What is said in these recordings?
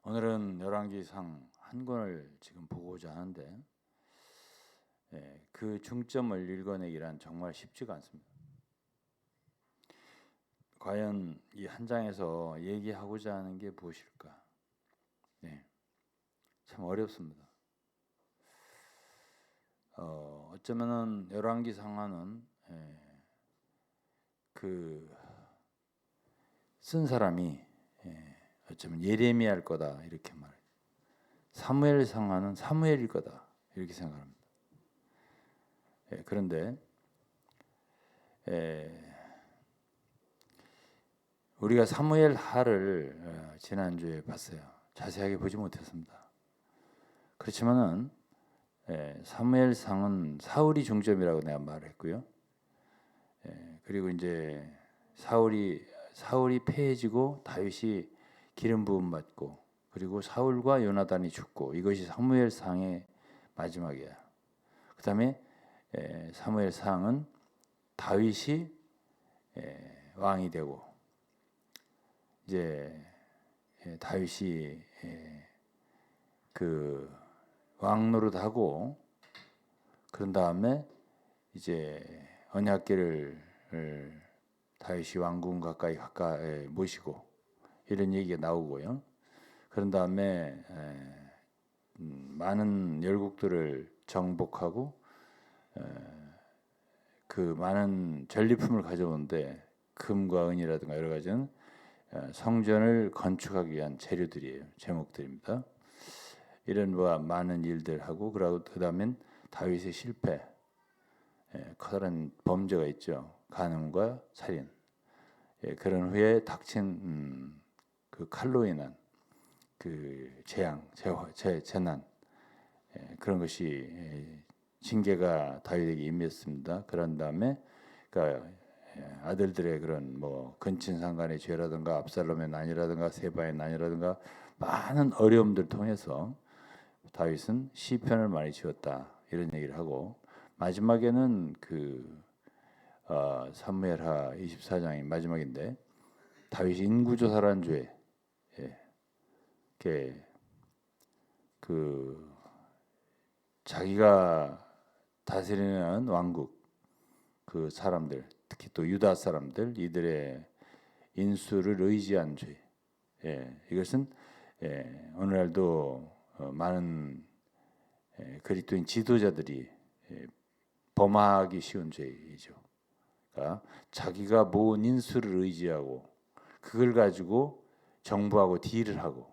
오늘은 열왕기상 한 권을 지금 보고자 하는데 그 중점을 읽어내기란 정말 쉽지가 않습니다. 과연 이 한 장에서 얘기하고자 하는 게 무엇일까? 참 어렵습니다. 어쩌면은 열왕기상하는 그 쓴 사람이 어쩌면 예레미야일 거다 이렇게 말해요. 사무엘상하는 사무엘일 거다 이렇게 생각합니다. 그런데 우리가 사무엘 하를 지난주에 봤어요. 자세하게 보지 못했습니다. 그렇지만은 사무엘상은 사울이 중점이라고 내가 말했고요. 그리고 이제 사울이 패해지고 다윗이 기름 부음 받고 그리고 사울과 요나단이 죽고 이것이 사무엘상의 마지막이야. 그다음에 사무엘상은 다윗이 왕이 되고 이제 다윗이 그 왕노릇하고 그런 다음에 이제 언약궤를 다윗이 왕궁 가까이 모시고 이런 얘기가 나오고요. 그런 다음에 많은 열국들을 정복하고 그 많은 전리품을 가져오는데 금과 은이라든가 여러 가지는 성전을 건축하기 위한 재료들이에요. 제목들입니다. 이런 많은 일들 하고 그다음엔 다윗의 실패, 커다란 범죄가 있죠. 간음과 살인. 그런 후에 닥친 그 칼로 인한 그 재난 그런 것이 징계가 다윗에게 임했습니다. 그런 다음에 그러니까 아들들의 그런 뭐 근친상간의 죄라든가 압살롬의 난이라든가 세바의 난이라든가 많은 어려움들 통해서 다윗은 시편을 많이 지었다 이런 얘기를 하고 마지막에는 그 사무엘하 24장이 마지막인데 다윗이 인구조사라는 죄, 그 자기가 다스리는 왕국 그 사람들 특히 또 유다 사람들 이들의 인수를 의지한 죄, 이것은 오늘날도 많은 그리스도인 지도자들이 범하기 쉬운 죄이죠. 그러니까 자기가 모은 인수를 의지하고 그걸 가지고 정부하고 딜을 하고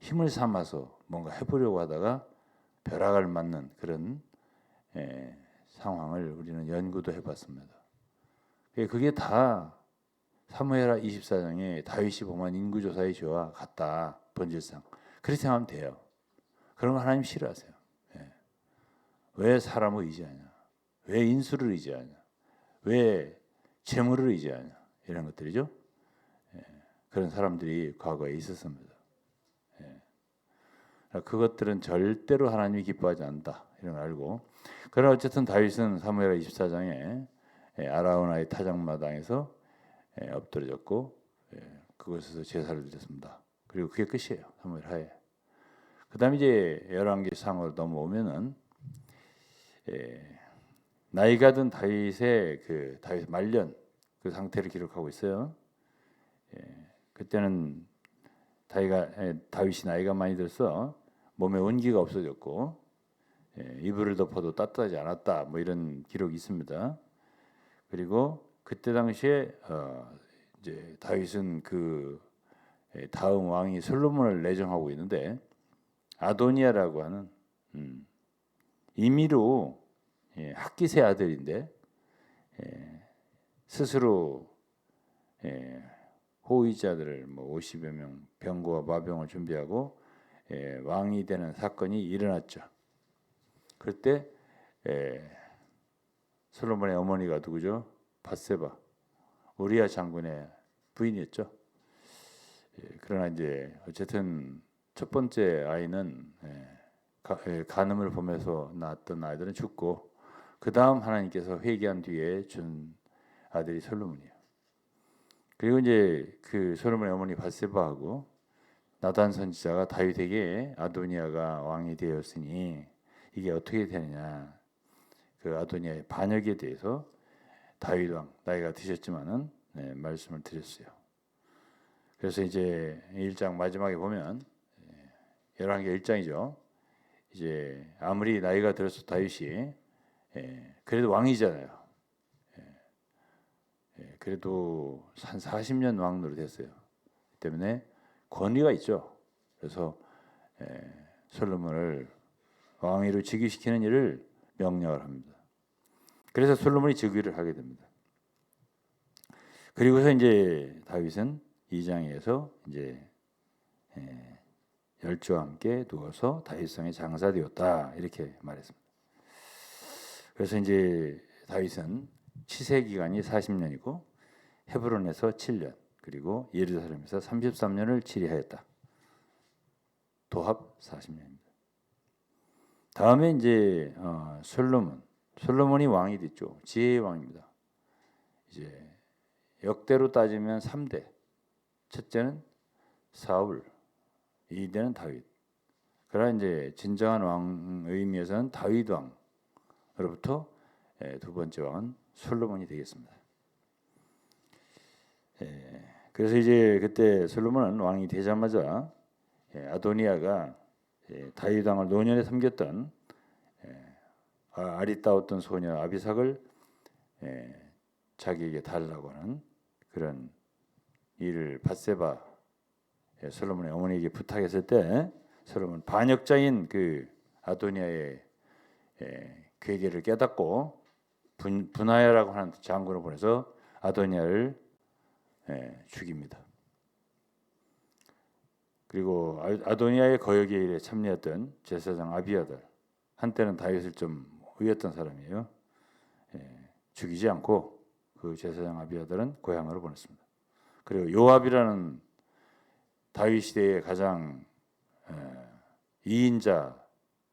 힘을 삼아서 뭔가 해보려고 하다가 벼락을 맞는 그런 상황을 우리는 연구도 해봤습니다. 그게 다 사무엘하 24장에 다윗이 범한 인구조사의 죄와 같다. 본질상 그렇게 생각하면 돼요. 그런 거 하나님 싫어하세요. 왜 사람을 의지하냐? 왜 인수를 의지하냐? 왜 재물을 의지하냐? 이런 것들이죠. 그런 사람들이 과거에 있었습니다. 그것들은 절대로 하나님이 기뻐하지 않는다. 이런 걸 알고. 그러나 어쨌든 다윗은 사무엘하 24장에 아라우나의 타작마당에서 엎드려졌고 그곳에서 제사를 드렸습니다. 그리고 그게 끝이에요. 사무엘하에. 그다음에 이제 열왕기상으로 넘어오면은 나이가 든 다윗의 그 다윗 말년 그 상태를 기록하고 있어요. 그때는 다윗이 나이가 많이 들어서 몸에 온기가 없어졌고 이불을 덮어도 따뜻하지 않았다. 뭐 이런 기록이 있습니다. 그리고 그때 당시에 이제 다윗은 그 다음 왕이 솔로몬을 내정하고 있는데 아도니아라고 하는 임의로 핫깃의 아들인데 스스로 호위자들을 뭐 50여 명 병거와 마병을 준비하고 왕이 되는 사건이 일어났죠. 그때 솔로몬의 어머니가 누구죠? 밧세바, 우리야 장군의 부인이었죠. 그러나 이제 어쨌든 첫 번째 아이는 간음을 보면서 낳았던 아이들은 죽고 그 다음 하나님께서 회개한 뒤에 준 아들이 솔로몬이에요. 그리고 이제 그 솔로몬의 어머니 밧세바하고 나단 선지자가 다윗에게 아도니아가 왕이 되었으니 이게 어떻게 되느냐, 그 아도니아의 반역에 대해서 다윗 왕 나이가 드셨지만은 말씀을 드렸어요. 그래서 이제 1장 마지막에 보면 11개 1장이죠. 이제 아무리 나이가 들어서 다윗이 그래도 왕이잖아요. 그래도 한 40년 왕 노릇했어요. 때문에 권위가 있죠. 그래서 솔로몬을 왕위로 즉위시키는 일을 명령을 합니다. 그래서 솔로몬이 즉위를 하게 됩니다. 그리고서 이제 다윗은 2장에서 이제 열조와 함께 누워서 다윗성에 장사되었다 이렇게 말했습니다. 그래서 이제 다윗은 치세 기간이 40년이고 헤브론에서 7년 그리고 예루살렘에서 33년을 치리하였다. 도합 40년입니다. 다음에 이제 솔로몬이 왕이 됐죠. 지혜의 왕입니다. 이제 역대로 따지면 3대. 첫째는 사울, 2대는 다윗. 그러나 이제 진정한 왕 의미에서는 다윗 왕으로부터 두 번째 왕은 솔로몬이 되겠습니다. 그래서 이제 그때 솔로몬은 왕이 되자마자 아도니아가 다윗 왕을 노년에 섬겼던 아리따웠던 소녀 아비삭을 자기에게 달라고 하는 그런 일을 밧세바 솔로몬의 어머니에게 부탁했을 때 솔로몬 반역자인 그 아도니아의 괴계를 깨닫고 분하야라고 하는 장군을 보내서 아도니아를 죽입니다. 그리고 아도니아의 거역의 일에 참여했던 제사장 아비아달, 한때는 다윗을 좀 의했던 사람이에요. 죽이지 않고 그 제사장 아비아달은 고향으로 보냈습니다. 그리고 요압이라는 다윗 시대의 가장 2인자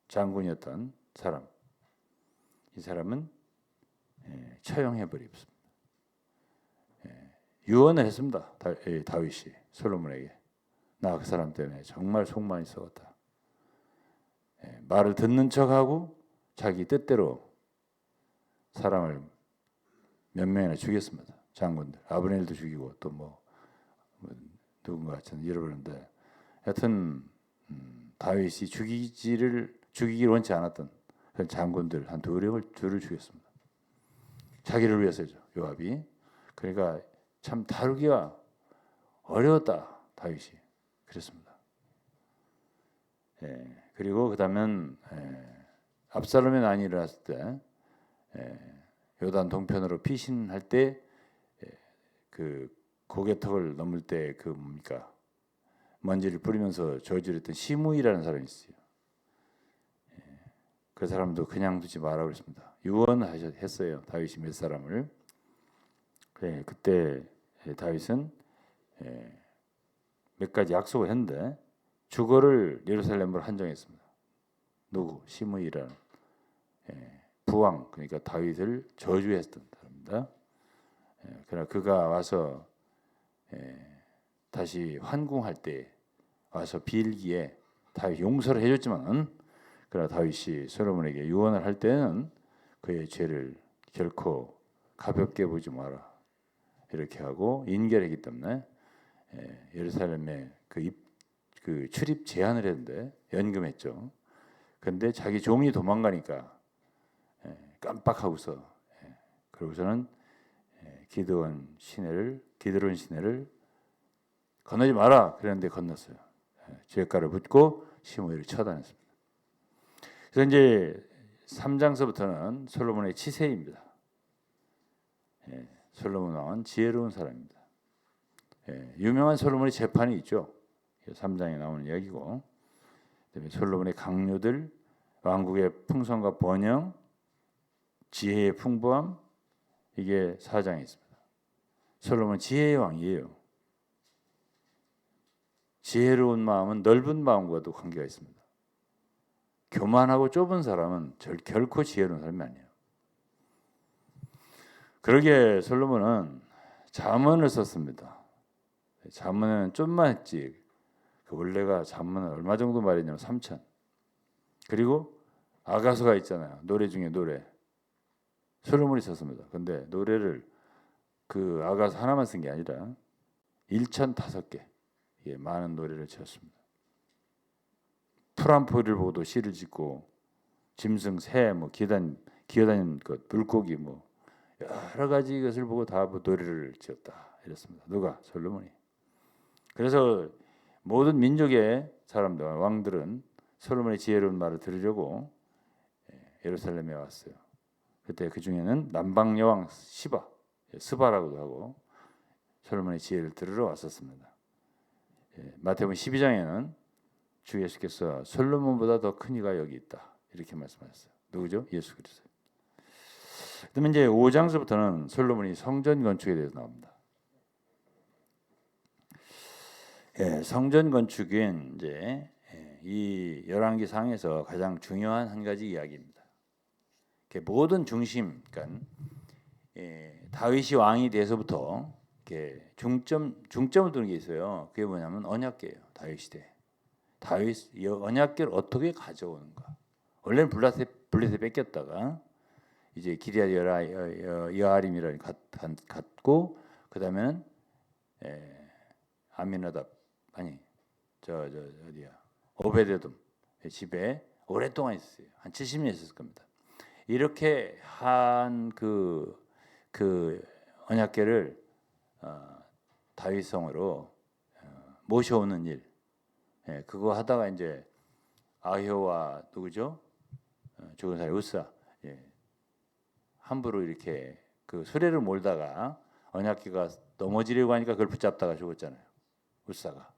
장군이었던 사람, 이 사람은 처형해버렸습니다. 유언을 했습니다. 다윗이 솔로몬에게 나 그 사람 때문에 정말 속 많이 썩었다. 말을 듣는 척하고 자기 뜻대로 사람을 몇 명이나 죽였습니다. 장군들 아브넬도 죽이고 또 뭐 누군가 저는 잃어버렸는데 하여튼 다윗이 죽이기를 원치 않았던 그런 장군들 한 둘을 죽였습니다. 자기를 위해서죠. 요압이. 그러니까 참 다루기가 어려웠다. 다윗이 그랬습니다. 그리고 그다음엔 압살롬의 난이 일어났을 때 요단 동편으로 피신할 때 그 고개턱을 넘을 때 그 뭡니까 먼지를 뿌리면서 저주를 했던 시므이라는 사람이 있어요. 그 사람도 그냥 두지 말라고 했습니다. 유언했어요. 다윗이 몇 사람을. 그때 다윗은 몇 가지 약속을 했는데 주거를 예루살렘으로 한정했습니다. 누구? 시므이라는 부왕, 그러니까 다윗을 저주했던 사람입니다. 그러나 그가 와서 다시 환궁할 때 와서 빌기에 다윗 용서를 해줬지만, 그러나 다윗이 솔로몬에게 유언을 할 때는 그의 죄를 결코 가볍게 보지 마라 이렇게 하고 인결했기 때문에 예루살렘에 그 출입 제한을 했는데 연금했죠. 그런데 자기 종이 도망가니까 깜빡하고서 그러고서는 기드론 시내를 건너지 마라 그랬는데 건넜어요. 죄가를 묻고 시므이를 처단했습니다. 그래서 이제 3장서부터는 솔로몬의 치세입니다. 솔로몬 왕은 지혜로운 사람입니다. 유명한 솔로몬의 재판이 있죠. 3장에 나오는 이야기고, 그다음에 솔로몬의 강요들, 왕국의 풍성과 번영, 지혜의 풍부함, 이게 4장에 있습니다. 솔로몬은 지혜의 왕이에요. 지혜로운 마음은 넓은 마음과도 관계가 있습니다. 교만하고 좁은 사람은 결코 지혜로운 사람이 아니에요. 그러기에 솔로몬은 잠언을 썼습니다. 잠언은 좀만 했지 그 원래가 잔문은 얼마 정도 말이냐면 3천. 그리고 아가서가 있잖아요. 노래 중에 노래. 솔로몬이 썼습니다. 근데 노래를 그 아가서 하나만 쓴 게 아니라 1,005개 많은 노래를 지었습니다. 풀한포를 보고도 시를 짓고 짐승, 새, 뭐 기어다니는 것, 물고기 뭐 여러 가지 것을 보고 다 노래를 지었다 이랬습니다. 누가? 솔로몬이. 그래서 모든 민족의 사람들, 왕들은 솔로몬의 지혜로운 말을 들으려고 예루살렘에 왔어요. 그때 그 중에는 남방 여왕 스바라고도 하고 솔로몬의 지혜를 들으러 왔었습니다. 마태복음 12장에는 주 예수께서 솔로몬보다 더 큰 이가 여기 있다 이렇게 말씀하셨어요. 누구죠? 예수 그리스도. 그다음에 이제 5장서부터는 솔로몬이 성전 건축에 대해서 나옵니다. 성전 건축은 이제 이 열왕기 상에서 가장 중요한 한 가지 이야기입니다. 모든 중심, 그러니까 다윗이 왕이 돼서부터 중점을 두는 게 있어요. 그게 뭐냐면 언약궤예요. 다윗 시대. 다윗 언약궤를 어떻게 가져오는가. 원래는 블레셋 뺏겼다가 이제 기럇 여아림이라는 갖고 그 다음에는 아미나답 어디야 오베데돔 집에 오랫동안 있었어요. 한 70년 있었을 겁니다. 이렇게 한 그 언약궤를 다윗성으로 모셔오는 일, 그거 하다가 이제 아효와 누구죠? 죽은 사람 우사, 함부로 이렇게 그 수레를 몰다가 언약궤가 넘어지려고 하니까 그걸 붙잡다가 죽었잖아요. 우사가.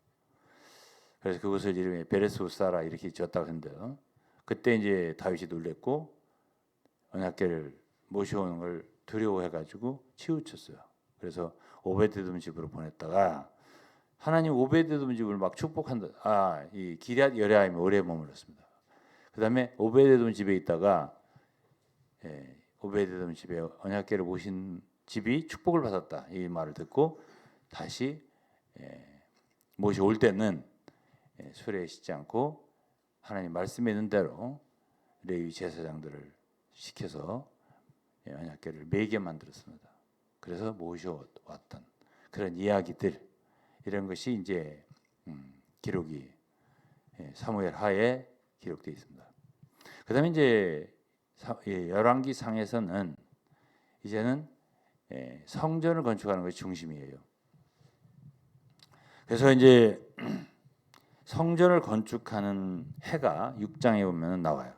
그래서 그것을 이름에 베레스 우사라 이렇게 지었다고 했는데요. 그때 이제 다윗이 놀랬고 언약궤를 모셔오는 걸 두려워해가지고 치우쳤어요. 그래서 오베데돔 집으로 보냈다가 하나님 오베데돔 집을 막 축복한다. 이 기럇 여리암에 오래 머물렀습니다. 그 다음에 오베데돔 집에 있다가 오베데돔 집에 언약궤를 모신 집이 축복을 받았다. 이 말을 듣고 다시 모셔올 때는 수레에 싣지 않고 하나님 말씀에 있는 대로 레위 제사장들을 시켜서 언약궤를 매게 만들었습니다. 그래서 모셔왔던 그런 이야기들 이런 것이 이제 기록이 사무엘 하에 기록되어 있습니다. 그다음에 이제 열왕기 상에서는 이제는 성전을 건축하는 것이 중심이에요. 그래서 이제 성전을 건축하는 해가 6장에 보면 나와요.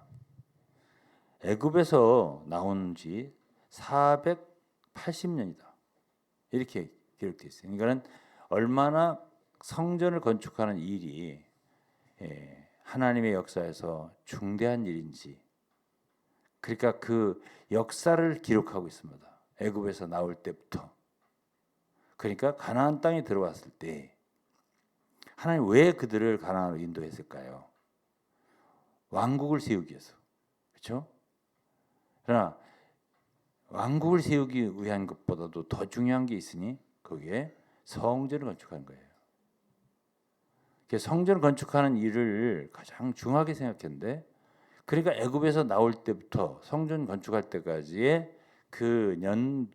애굽에서 나온 지 480년이다. 이렇게 기록되어 있어요. 그러니까 얼마나 성전을 건축하는 일이 하나님의 역사에서 중대한 일인지, 그러니까 그 역사를 기록하고 있습니다. 애굽에서 나올 때부터. 그러니까 가나안 땅에 들어왔을 때 하나님 왜 그들을 가나안으로 인도했을까요? 왕국을 세우기 위해서. 그렇죠? 그러나 왕국을 세우기 위한 것보다도 더 중요한 게 있으니 거기에 성전을 건축하는 거예요. 성전을 건축하는 일을 가장 중요하게 생각했는데, 그러니까 애굽에서 나올 때부터 성전 건축할 때까지의 그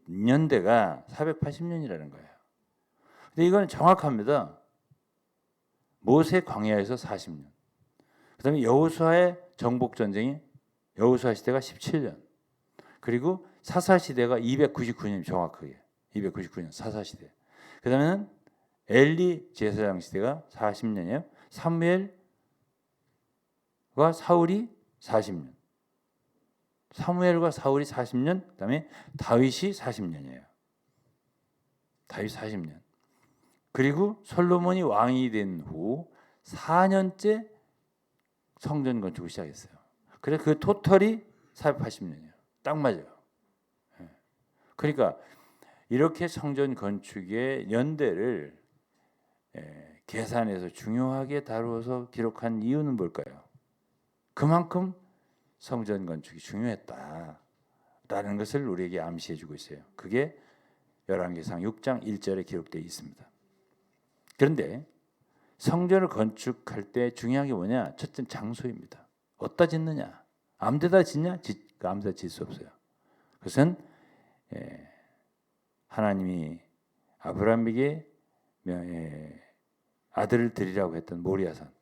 년대가 480년이라는 거예요. 근데 이건 정확합니다. 모세 광야에서 40년. 그다음에 여호수아의 정복 전쟁이 여호수아 시대가 17년. 그리고 사사 시대가 299년 정확하게 299년 사사 시대. 그다음에는 엘리 제사장 시대가 40년이에요. 사무엘과 사울이 40년. 사무엘과 사울이 40년. 그다음에 다윗이 40년이에요. 다윗 40년. 그리고 솔로몬이 왕이 된 후 4년째 성전 건축을 시작했어요. 그래서 그 토탈이 480년이에요. 딱 맞아요. 그러니까 이렇게 성전 건축의 연대를 계산해서 중요하게 다루어서 기록한 이유는 뭘까요? 그만큼 성전 건축이 중요했다라는 것을 우리에게 암시해주고 있어요. 그게 열왕기상 6장 1절에 기록되어 있습니다. 그런데 성전을 건축할 때 중요한 게 뭐냐? 첫째 장소입니다. 어디다 짓느냐? 아무데다 짓냐? 아무데다 짓을 수 없어요. 그것은 하나님이 아브라함에게 아들을 드리라고 했던 모리아산,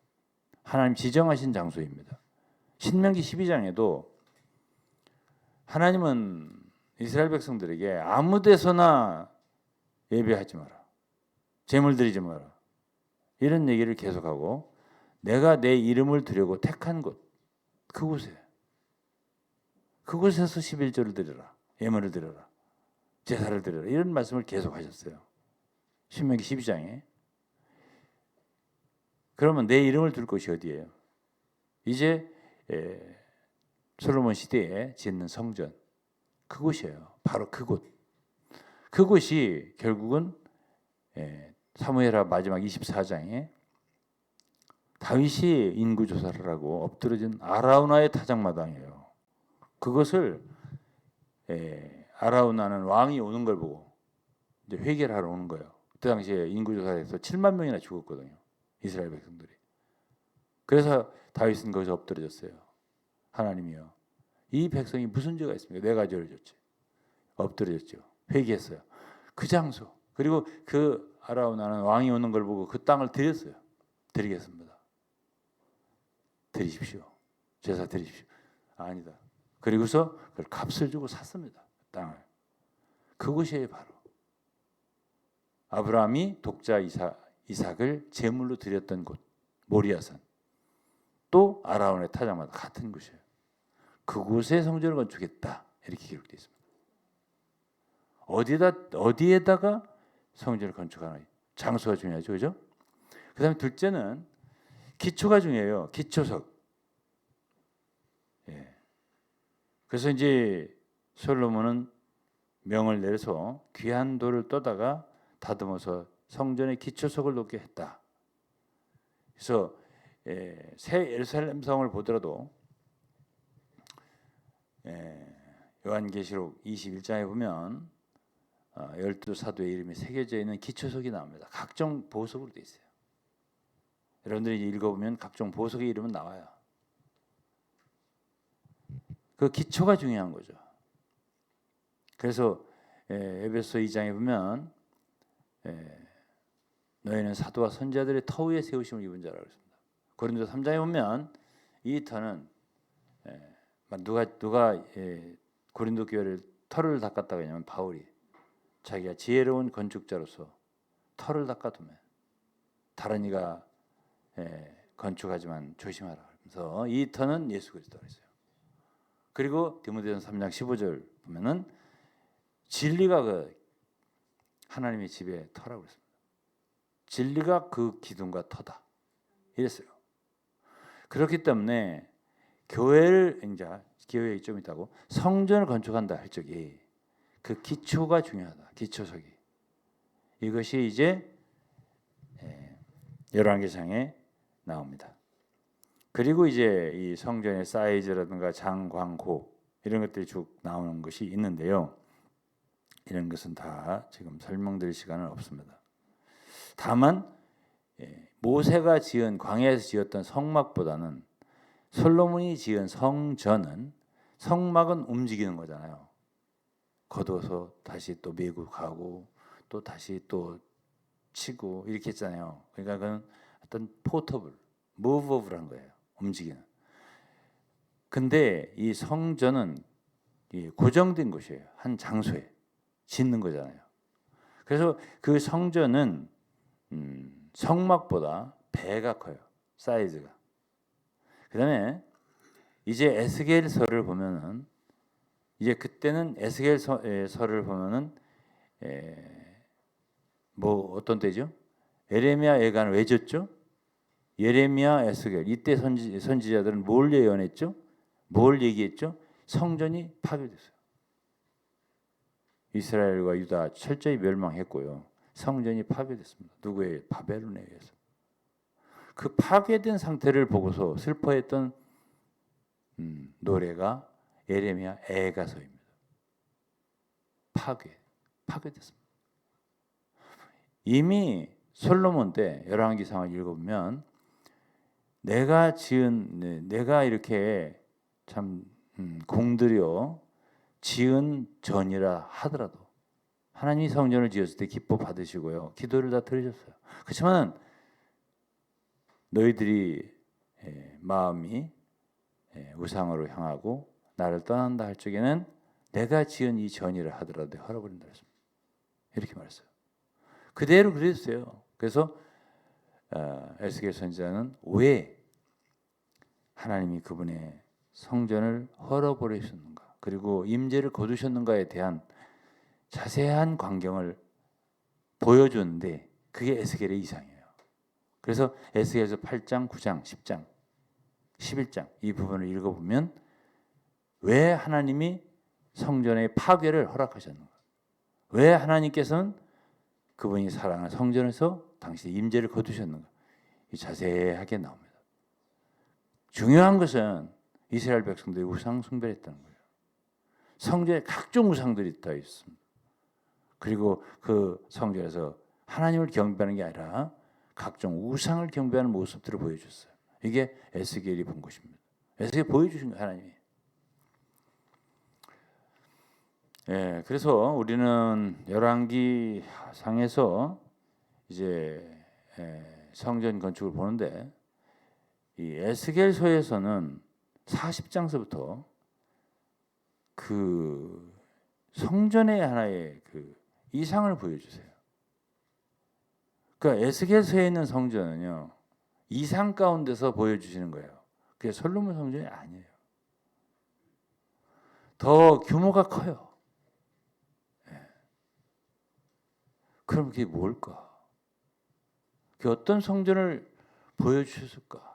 하나님 지정하신 장소입니다. 신명기 12장에도 하나님은 이스라엘 백성들에게 아무 데서나 예배하지 마라, 제물 드리지 마라, 이런 얘기를 계속하고, 내가 내 이름을 드리고 택한 곳, 그곳에서 11조를 드려라, 예물을 드려라, 제사를 드려라, 이런 말씀을 계속하셨어요. 신명기 12장에. 그러면 내 이름을 둘 곳이 어디예요? 이제 솔로몬 시대에 짓는 성전, 그곳이에요. 바로 그곳. 그곳이 결국은 사무엘하 마지막 24장에 다윗이 인구조사를 하고 엎드러진 아라우나의 타작마당이에요. 그것을 아라우나는 왕이 오는 걸 보고 이제 회개를 하러 오는 거예요. 그 당시에 인구조사에서 7만 명이나 죽었거든요, 이스라엘 백성들이. 그래서 다윗은 거기서 엎드려졌어요. 하나님이요, 이 백성이 무슨 죄가 있습니까? 내가 죄를 졌지. 엎드려졌죠. 회개했어요. 그 장소, 그리고 그 아라우나는 왕이 오는 걸 보고 그 땅을 드렸어요. 드리겠습니다. 드리십시오. 제사 드리십시오. 아니다. 그리고서 그걸 값을 주고 샀습니다. 땅을. 그곳이 바로 아브라함이 독자 이삭을 제물로 드렸던 곳, 모리아산, 또 아라운의 타작마당 같은 곳이에요. 그곳에 성전을 건축했다, 이렇게 기록되어 있습니다. 어디에다가 성전을 건축하나, 장소가 중요하죠, 그죠? 그다음에 둘째는 기초가 중요해요. 기초석. 그래서 이제 솔로몬은 명을 내려서 귀한 돌을 떠다가 다듬어서 성전의 기초석을 놓게 했다. 그래서 새 예루살렘 성을 보더라도 요한계시록 21장에 보면 12사도의 이름이 새겨져 있는 기초석이 나옵니다. 각종 보석으로 되어 있어요. 여러분들이 읽어보면 각종 보석의 이름은 나와요. 그 기초가 중요한 거죠. 그래서 에베소 2장에 보면 너희는 사도와 선지자들의 터 위에 세우심을 입은 자라고 했습니다. 고린도 3장에 보면 이 터는 누가 고린도 교회를 터를 닦았다고 했냐면 바울이 자기가 지혜로운 건축자로서 터를 닦아두면 다른 이가 건축하지만 조심하라. 그래서 이 터는 예수 그리스도라 했어요. 그리고 디모데전서 3장 15절 보면은 진리가 그 하나님의 집의 터라고 했습니다. 진리가 그 기둥과 터다, 이랬어요. 그렇기 때문에 교회에 좀 있다고 성전을 건축한다 할 적이 그 기초가 중요하다. 기초석이. 이것이 이제 열왕기상에 나옵니다. 그리고 이제 이 성전의 사이즈라든가 장광고 이런 것들이 쭉 나오는 것이 있는데요. 이런 것은 다 지금 설명드릴 시간은 없습니다. 다만 모세가 지은 광야에서 지었던 성막보다는 솔로몬이 지은 성전은, 성막은 움직이는 거잖아요. 걷어서 다시 또 메고 가고 또 다시 또 치고 이렇게 했잖아요. 그러니까 그건 어떤 포터블, 무버블한 거예요. 움직이는. 근데 이 성전은 고정된 곳이에요. 한 장소에 짓는 거잖아요. 그래서 그 성전은 성막보다 배가 커요. 사이즈가. 그다음에 이제 에스겔서를 보면은, 이제 그때는 에스겔서를 보면은 뭐 어떤 때죠? 예레미야 예언을 왜 줬죠? 예레미야, 에스겔, 이때 선지자들은 뭘 예언했죠? 뭘 얘기했죠? 성전이 파괴됐어요. 이스라엘과 유다 철저히 멸망했고요. 성전이 파괴됐습니다. 누구의? 바벨론에 의해서. 그 파괴된 상태를 보고서 슬퍼했던 노래가 예레미야 애가서입니다. 파괴됐습니다. 이미 솔로몬 때 열왕기상을 읽어보면 내가 이렇게 참 공들여 지은 전이라 하더라도 하나님이 성전을 지었을 때 기뻐 받으시고요. 기도를 다 들으셨어요. 그렇지만 너희들이 마음이 우상으로 향하고 나를 떠난다 할 적에는 내가 지은 이 전이라 하더라도 헐어버린다 했습니다. 이렇게 말했어요. 그대로 그랬어요. 그래서 에스겔 선지자는 왜 하나님이 그분의 성전을 헐어버리셨는가, 그리고 임재를 거두셨는가에 대한 자세한 광경을 보여주는데 그게 에스겔의 이상이에요. 그래서 에스겔에서 8장, 9장, 10장, 11장 이 부분을 읽어보면 왜 하나님이 성전의 파괴를 허락하셨는가, 왜 하나님께서는 그분이 사랑하는 성전에서 당신의 임재를 거두셨는가, 자세하게 나옵니다. 중요한 것은 이스라엘 백성들이 우상 숭배를 했다는 거예요. 성전에 각종 우상들이 다 있습니다. 그리고 그 성전에서 하나님을 경배하는 게 아니라 각종 우상을 경배하는 모습들을 보여줬어요. 이게 에스겔이 본 것입니다. 에스겔이 보여주신 거예요, 하나님이. 그래서 우리는 열왕기 상에서 이제 성전 건축을 보는데 이 에스겔서에서는 40장서부터 그 성전의 하나의 그 이상을 보여주세요. 그러니까 에스겔서에 있는 성전은요, 이상 가운데서 보여주시는 거예요. 그게 솔로몬 성전이 아니에요. 더 규모가 커요. 그럼 그게 뭘까? 그게 어떤 성전을 보여주셨을까?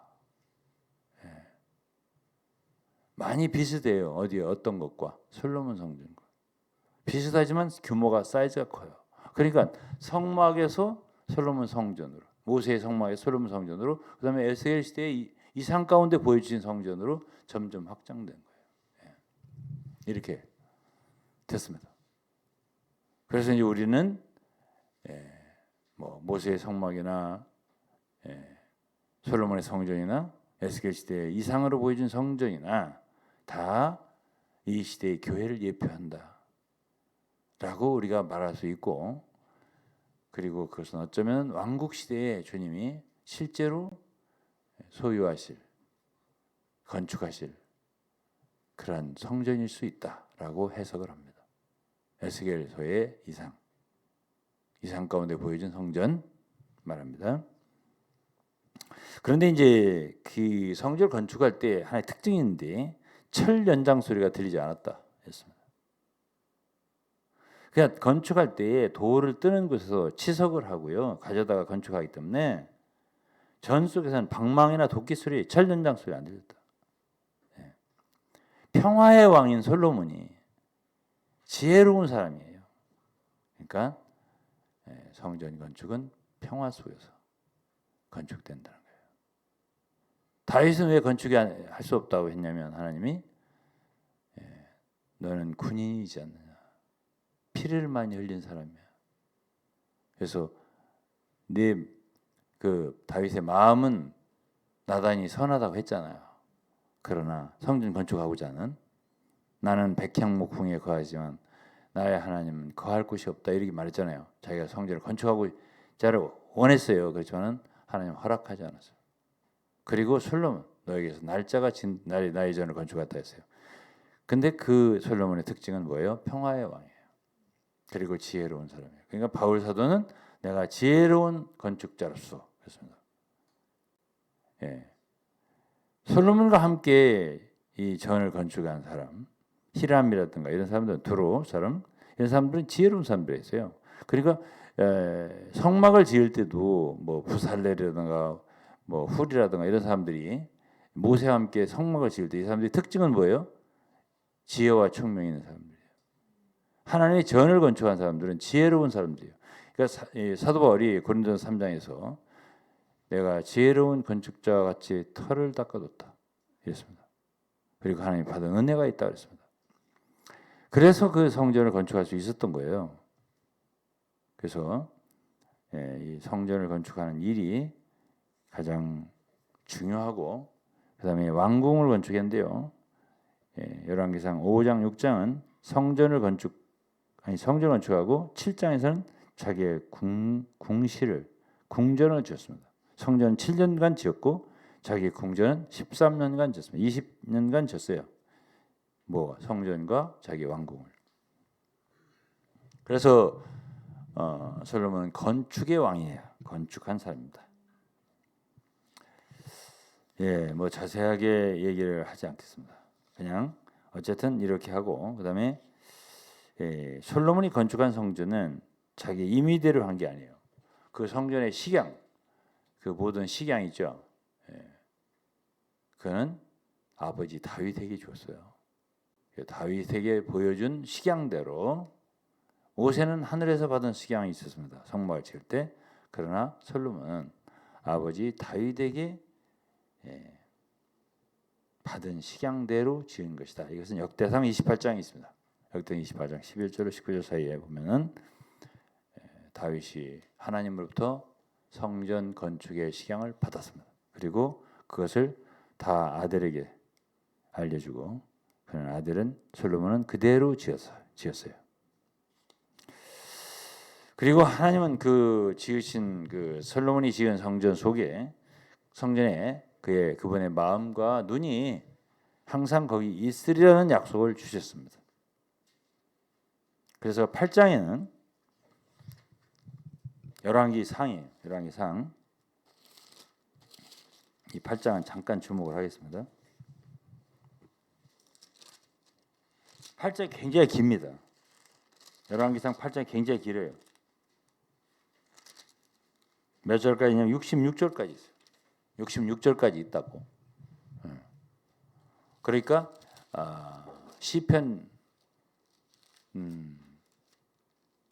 많이 비슷해요. 어디에 어떤 것과 솔로몬 성전과 비슷하지만 규모가 사이즈가 커요. 그러니까 성막에서 솔로몬 성전으로, 모세의 성막에서 솔로몬 성전으로, 그다음에 에스겔 시대의 이상 가운데 보여주신 성전으로 점점 확장된 거예요. 이렇게 됐습니다. 그래서 이제 우리는 뭐 모세의 성막이나 솔로몬의 성전이나 에스겔 시대의 이상으로 보여준 성전이나 다 이 시대의 교회를 예표한다 라고 우리가 말할 수 있고, 그리고 그것은 어쩌면 왕국 시대에 주님이 실제로 소유하실, 건축하실 그런 성전일 수 있다라고 해석을 합니다. 에스겔서의 이상 가운데 보여준 성전 말합니다. 그런데 이제 그 성전 건축할 때 하나의 특징인데 철 연장 소리가 들리지 않았다 했습니다. 그냥 건축할 때 돌을 뜨는 곳에서 치석을 하고요, 가져다가 건축하기 때문에 전 속에서는 방망이나 도끼 소리, 철 연장 소리 안 들렸다. 평화의 왕인 솔로몬이 지혜로운 사람이에요. 그러니까 성전 건축은 평화 속에서 건축된다는 거예요. 다윗은 왜 건축이 할 수 없다고 했냐면 하나님이 너는 군인이지 않느냐, 피를 많이 흘린 사람이야. 그래서 그 다윗의 마음은 나단이 선하다고 했잖아요. 그러나 성전 건축하고자 하는 나는 백향목궁에 거하지만 나의 하나님은 거할 곳이 없다 이렇게 말했잖아요. 자기가 성전을 건축하고 자를 원했어요. 그렇지만 하나님 허락하지 않았어요. 그리고 솔로몬 너에게서 날짜가 나의 전을 건축했다 했어요. 근데 그 솔로몬의 특징은 뭐예요? 평화의 왕이에요. 그리고 지혜로운 사람이에요. 그러니까 바울 사도는 내가 지혜로운 건축자로서 그렇습니다. 솔로몬과 함께 이 전을 건축한 사람, 히람이라든가 이런 사람들은 두로 사람, 이런 사람들은 지혜로운 사람들이었어요. 그러니까 성막을 지을 때도 뭐 부살레라든가 뭐 훌이라든가 이런 사람들이 모세와 함께 성막을 지을 때 이 사람들의 특징은 뭐예요? 지혜와 총명이 있는 사람들이에요. 하나님의 전을 건축한 사람들은 지혜로운 사람들이에요. 그러니까 사도 바울이 고린도서 3장에서 내가 지혜로운 건축자와 같이 터를 닦아뒀다 이랬습니다. 그리고 하나님 받은 은혜가 있다 그랬습니다. 그래서 그 성전을 건축할 수 있었던 거예요. 그래서 이 성전을 건축하는 일이 가장 중요하고 그다음에 왕궁을 건축했는데요. 열왕기상 5장 6장은 성전을 건축하고 7장에서는 자기의 궁전을 지었습니다. 성전 7년간 지었고 자기 궁전은 13년간 지었습니다. 20년간 지었어요. 성전과 자기 왕궁을. 그래서 솔로몬은 건축의 왕이에요. 건축한 사람입니다. 자세하게 얘기를 하지 않겠습니다. 그냥 어쨌든 이렇게 하고 그다음에 솔로몬이 건축한 성전은 자기 임의대로 한 게 아니에요. 그 성전의 식양, 그 모든 식양 있죠. 그는 아버지 다윗에게 줬어요. 다윗에게 보여준 식양대로 모세는 하늘에서 받은 식양이 있었습니다. 성막을 지을 때. 그러나 솔로몬은 아버지 다윗에게 받은 식양대로 지은 것이다. 이것은 역대상 28장에 있습니다. 역대상 28장 11절로 19절 사이에 보면은 다윗이 하나님으로부터 성전 건축의 식양을 받았습니다. 그리고 그것을 다 아들에게 알려주고 그런 아들은 솔로몬은 그대로 지었어요. 그리고 하나님은 그 지으신 그 솔로몬이 지은 성전에 그분의 마음과 눈이 항상 거기 있으리라는 약속을 주셨습니다. 그래서 8장에는 열왕기상이에요. 열왕기상. 이 8장은 잠깐 주목을 하겠습니다. 8장이 굉장히 깁니다. 열왕기상 8장이 굉장히 길어요. 몇 절까지냐면 66절까지 있어요. 66절까지 있다고. 그러니까 시편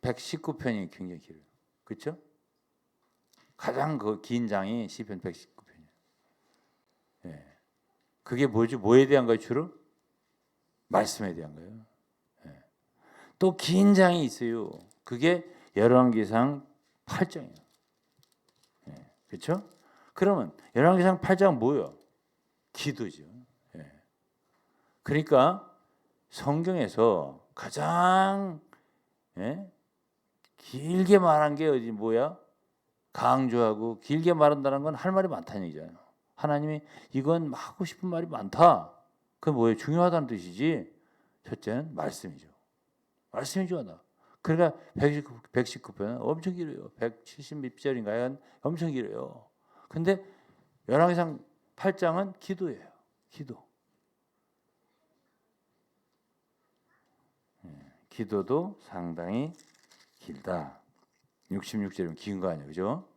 119편이 굉장히 길어요. 그렇죠? 가장 그 긴 장이 시편 119편이에요. 그게 뭐지? 뭐에 대한 거예요? 주로? 말씀에 대한 거예요. 또 긴 장이 있어요. 그게 열왕기상 8장이에요. 그렇죠? 그러면 열왕기상 8장은 뭐예요? 기도죠. 그러니까 성경에서 가장 길게 말한 게 어디 뭐야? 강조하고 길게 말한다는 건 할 말이 많다는 얘기잖아요. 하나님이 이건 하고 싶은 말이 많다. 그건 뭐예요? 중요하다는 뜻이지. 첫째는 말씀이죠. 말씀이 중요하다. 그러니까 119편은 엄청 길어요. 170 몇 절인가요? 엄청 길어요. 근데 열왕기상 8장은 기도예요. 기도. 기도도 상당히 길다. 66절이면 긴 거 아니에요. 그죠?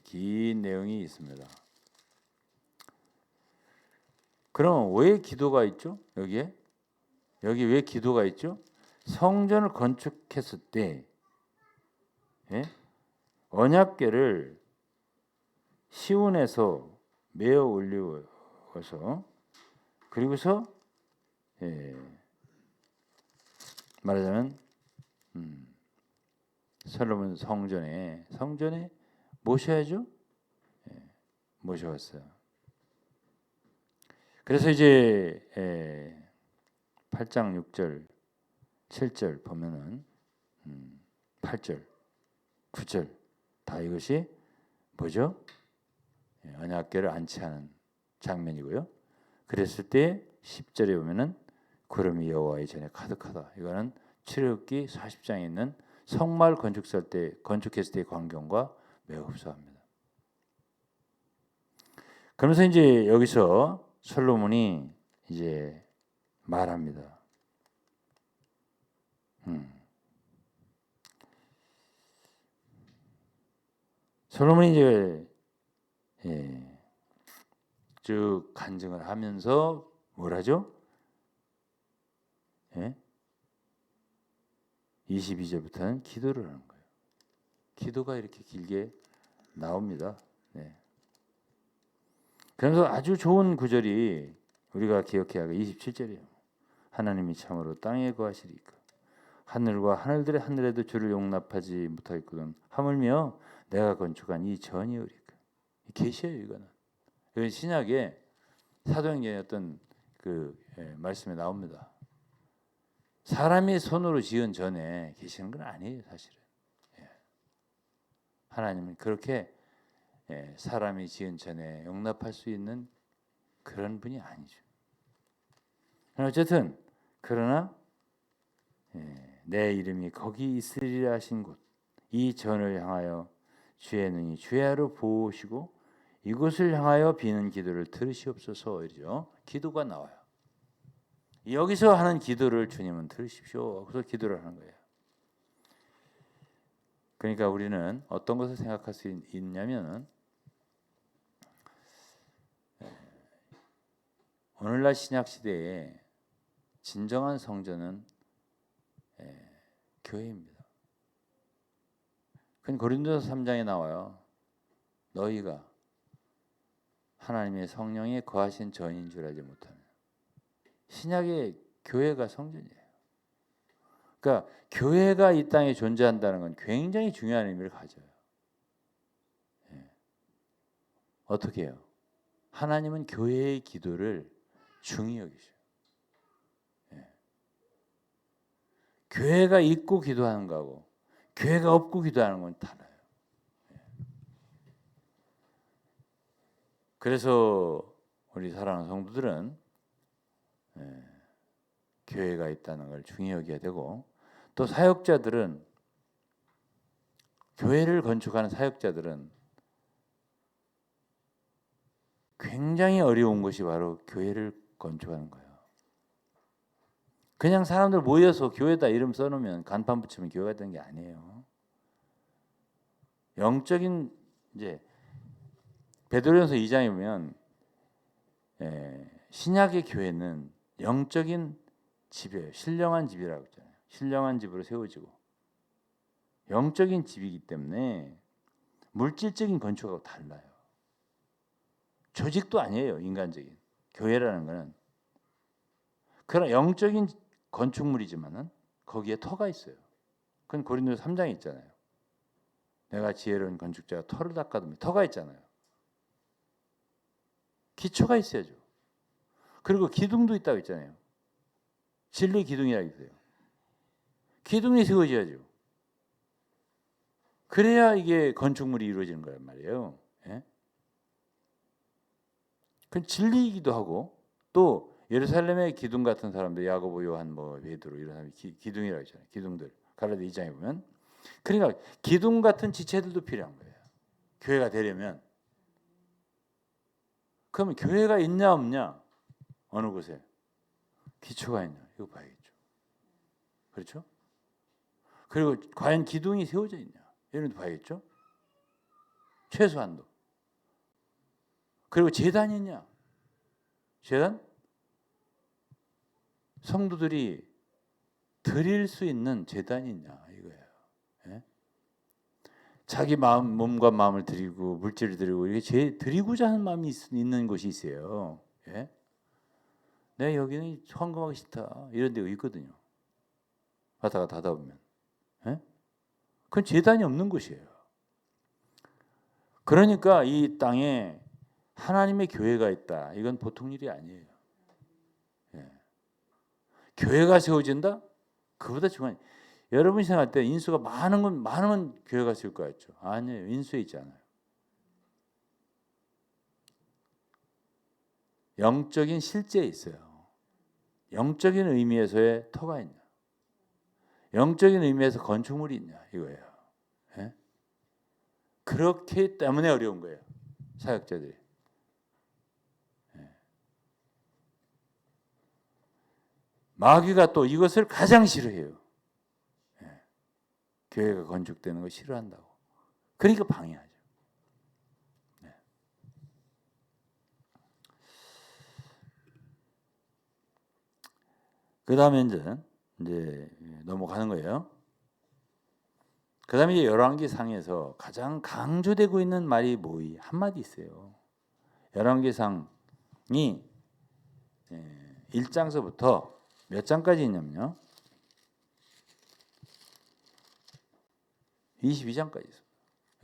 긴 내용이 있습니다. 그럼 왜 기도가 있죠? 여기 왜 기도가 있죠? 성전을 건축했을 때 언약궤를 시온에서 메어 올리워서 그리고서 말하자면 솔로몬 성전에 모셔야죠. 모셔왔어요. 그래서 이제 8장 6절 7절 보면은 8절 9절 다 이것이 뭐죠? 언약궤를 안치하는 장면이고요. 그랬을 때 10절에 보면은 구름이 여호와의 전에 가득하다. 이거는 출애굽기 40장에 있는 성막 건축했을 때의 광경과 매우 흡사합니다. 그러면서 이제 여기서 솔로몬이 이제 말합니다. 솔로몬이 이제 쭉 간증을 하면서 뭘 하죠? 22절부터는 기도를 하는 거예요. 기도가 이렇게 길게 나옵니다. 그래서 아주 좋은 구절이 우리가 기억해야 할 27절이에요. 하나님이 참으로 땅에 거하시리까. 하늘과 하늘들의 하늘에도 주를 용납하지 못하겠거든. 하물며 내가 건축한 이 전이오리까. 계시예요 이거는. 이건 신약에 사도행전의 어떤 그 말씀에 나옵니다. 사람이 손으로 지은 전에 계시는 건 아니에요 사실은. 하나님은 그렇게 사람이 지은 전에 용납할 수 있는 그런 분이 아니죠. 어쨌든 그러나 내 이름이 거기 있으리라 하신 곳 이 전을 향하여 주의 눈이 주야로 보시고 이곳을 향하여 비는 기도를 들으시옵소서. 이러죠. 기도가 나와요. 여기서 하는 기도를 주님은 들으십시오. 그래서 기도를 하는 거예요. 그러니까 우리는 어떤 것을 생각할 수 있냐면은 오늘날 신약 시대에 진정한 성전은 교회입니다. 그건 고린도서 3장에 나와요. 너희가 하나님의 성령에 거하신 전인 줄 알지 못하는. 신약의 교회가 성전이에요. 그러니까 교회가 이 땅에 존재한다는 건 굉장히 중요한 의미를 가져요. 어떻게 해요? 하나님은 교회의 기도를 중히 여기셔요. 교회가 있고 기도하는 거하고 교회가 없고 기도하는 건 달라요. 그래서 우리 사랑하는 성도들은 교회가 있다는 걸 중히 여겨야 되고 또 사역자들은 교회를 건축하는 사역자들은 굉장히 어려운 것이 바로 교회를 건축하는 거예요. 그냥 사람들 모여서 교회다 이름 써놓으면 간판 붙이면 교회가 되는 게 아니에요. 영적인 이제 베드로전서 2장에 보면 신약의 교회는 영적인 집이에요. 신령한 집이라고 했잖아요. 신령한 집으로 세워지고 영적인 집이기 때문에 물질적인 건축하고 달라요. 조직도 아니에요. 인간적인 교회라는 것은 그런 영적인 건축물이지만은 거기에 터가 있어요. 그건 고린도서 3장에 있잖아요. 내가 지혜로운 건축자가 터를 닦아두면 터가 있잖아요. 기초가 있어야죠. 그리고 기둥도 있다고 했잖아요. 진리 기둥이라고 했어요. 기둥이 세워져야죠. 그래야 이게 건축물이 이루어지는 거란 말이에요. 예? 그 진리이기도 하고 또 예루살렘의 기둥 같은 사람들 야고보, 요한, 베드로 이런 사람이 기둥이라고 했잖아요. 기둥들 갈라디아 2장에 보면 그러니까 기둥 같은 지체들도 필요한 거예요. 교회가 되려면 그러면 교회가 있냐 없냐 어느 곳에 기초가 있냐 이거 봐야겠죠. 그렇죠? 그리고 과연 기둥이 세워져 있냐 이런 것도 봐야겠죠. 최소한도. 그리고 제단이 있냐 제단 성도들이 드릴 수 있는 제단이 있냐 이거예요. 예? 자기 마음, 몸과 마음을 드리고 물질을 드리고 이게 드리고자 하는 마음이 있는 곳이 있어요. 예? 내가 여기는 헌금하기 싫다 이런 데가 있거든요. 가다가 닫아보면, 예? 그건 제단이 없는 곳이에요. 그러니까 이 땅에 하나님의 교회가 있다. 이건 보통 일이 아니에요. 예. 교회가 세워진다? 그보다 중요한. 여러분이 생각할 때 인수가 많으면 교회가 세울 거 같죠. 아니에요. 인수에 있지 않아요. 영적인 실제에 있어요. 영적인 의미에서의 터가 있냐. 영적인 의미에서 건축물이 있냐. 이거예요. 예? 그렇기 때문에 어려운 거예요. 사역자들이. 예. 마귀가 또 이것을 가장 싫어해요. 예. 교회가 건축되는 거 싫어한다고. 그러니까 방해하죠. 네. 그 다음에 이제 넘어가는 거예요. 그 다음에 이제 열왕기상에서 가장 강조되고 있는 말이 한마디 있어요. 열왕기상이 1장서부터 몇 장까지 있냐면요. 22장까지 있습니다.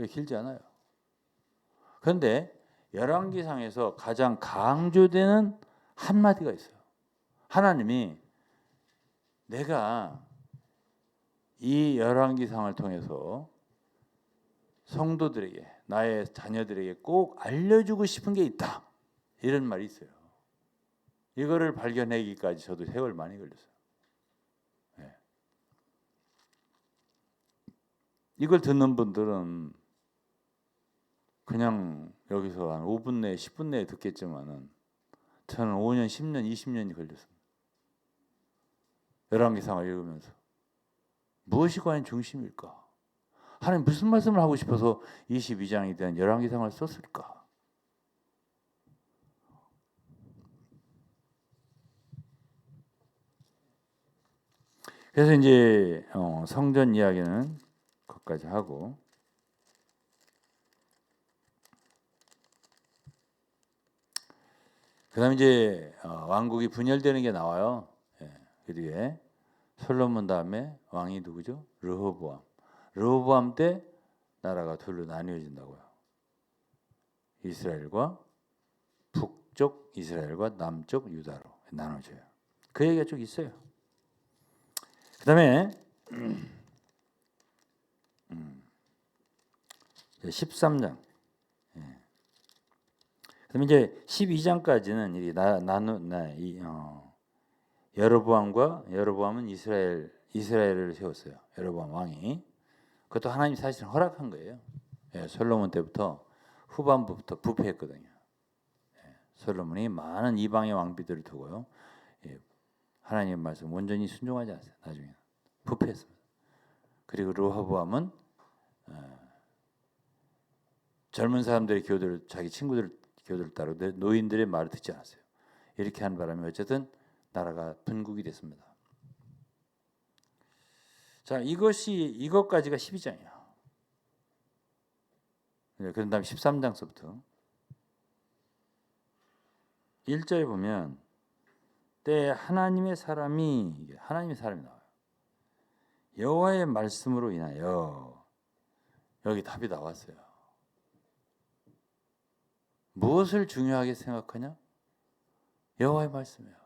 길지 않아요. 그런데 열왕기상에서 가장 강조되는 한마디가 있어요. 하나님이 내가 이 열왕기상을 통해서 성도들에게, 나의 자녀들에게 꼭 알려주고 싶은 게 있다. 이런 말이 있어요. 이거를 발견하기까지 저도 세월 많이 걸렸어요. 네. 이걸 듣는 분들은 그냥 여기서 한 5분 내에 10분 내에 듣겠지만은 저는 5년, 10년, 20년이 걸렸습니다. 열왕기상을 읽으면서 무엇이 과연 중심일까? 하나님 무슨 말씀을 하고 싶어서 22장에 대한 열왕기상을 썼을까? 그래서 이제 성전 이야기는 거기까지 하고, 그다음에 이제 왕국이 분열되는 게 나와요. 예, 그 뒤에 솔로몬 다음에 왕이 누구죠? 르호보암. 르호보암 때 나라가 둘로 나뉘어진다고요. 이스라엘과 북쪽 이스라엘과 남쪽 유다로 나눠져요. 그 얘기가 쭉 있어요. 그다음에 13장. 예. 그다음에 이제 12장까지는 여로보암은 이스라엘을 세웠어요. 여로보암 왕이. 그것도 하나님 사실 허락한 거예요. 예, 솔로몬 때부터 후반부부터 부패했거든요. 예, 솔로몬이 많은 이방의 왕비들을 두고요. 예, 하나님의 말씀 온전히 순종하지 않았어요. 나중에 부패했습니다. 그리고 르호보암은 젊은 사람들의 교들, 자기 친구들 교들을 따르고 노인들의 말을 듣지 않았어요. 이렇게 한 바람에 어쨌든 나라가 분국이 됐습니다. 자, 이것까지가 12장이에요. 그런 다음 13장서부터 1절에 보면 때 하나님의 사람이 나와요. 여호와의 말씀으로 인하여, 여기 답이 나왔어요. 무엇을 중요하게 생각하냐? 여호와의 말씀이에요.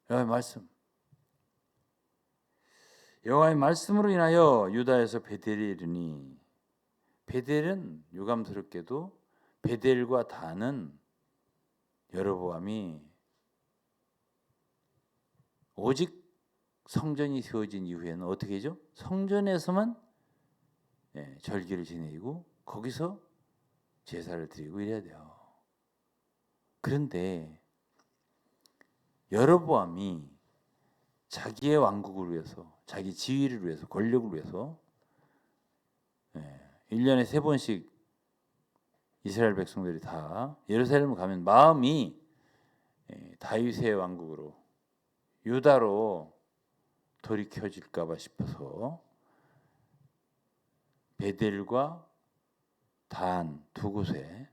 여호와의 말씀. 여호와의 말씀으로 인하여 유다에서 베델이 이르니, 베델은 유감스럽게도 베델과 단은 여로보암이 오직 성전이 세워진 이후에는 어떻게 하죠? 성전에서만 절기를 지내고 거기서 제사를 드리고 이래야 돼요. 그런데 여로보암이 자기의 왕국을 위해서, 자기 지위를 위해서, 권력을 위해서 1년에 3번씩 이스라엘 백성들이 다 예루살렘을 가면 마음이 다윗의 왕국으로, 유다로 돌이켜질까 봐 싶어서 베델과 단 두 곳에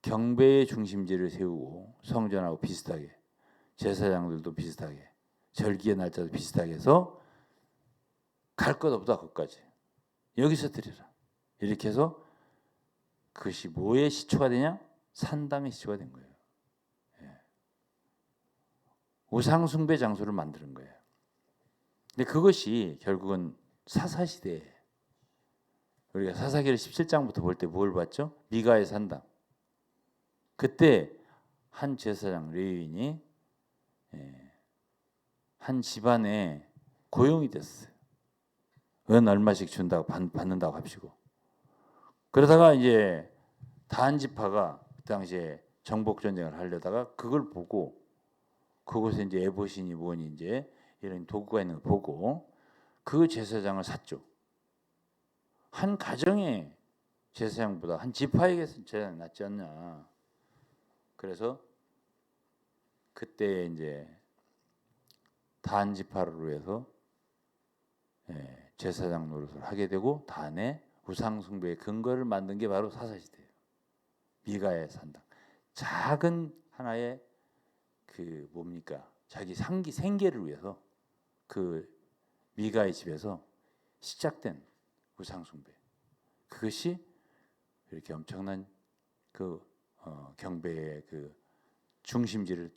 경배의 중심지를 세우고 성전하고 비슷하게, 제사장들도 비슷하게, 절기의 날짜도 비슷하게 해서 갈 것 없다 거기까지 여기서 드리라, 이렇게 해서 그것이 뭐의 시초가 되냐? 산당의 시초가 된 거예요. 우상숭배 장소를 만드는 거예요. 근데 그것이 결국은 사사시대에, 우리가 사사기를 17장부터 볼 때 뭘 봤죠? 미가의 산당. 그때 한 제사장 레위인이 한 집안에 고용이 됐어요. 은 얼마씩 준다고 받는다고 합시고. 그러다가 이제 단 지파가 그 당시에 정복 전쟁을 하려다가 그걸 보고, 그곳에 이제 에봇이니 뭐니 이제 이런 도구가 있는 걸 보고 그 제사장을 샀죠. 한 가정의 제사장보다 한 지파에게 제사장이 낫지 않냐. 그래서 그때 이제 단 지파를 위해서 제사장 노릇을 하게 되고, 단의 우상 숭배의 근거를 만든 게 바로 사사시대예요. 미가의 산당. 작은 하나의 그 뭡니까? 자기 생계를 위해서 그 미가의 집에서 시작된 우상 숭배. 그것이 이렇게 엄청난 그 경배의 그 중심지를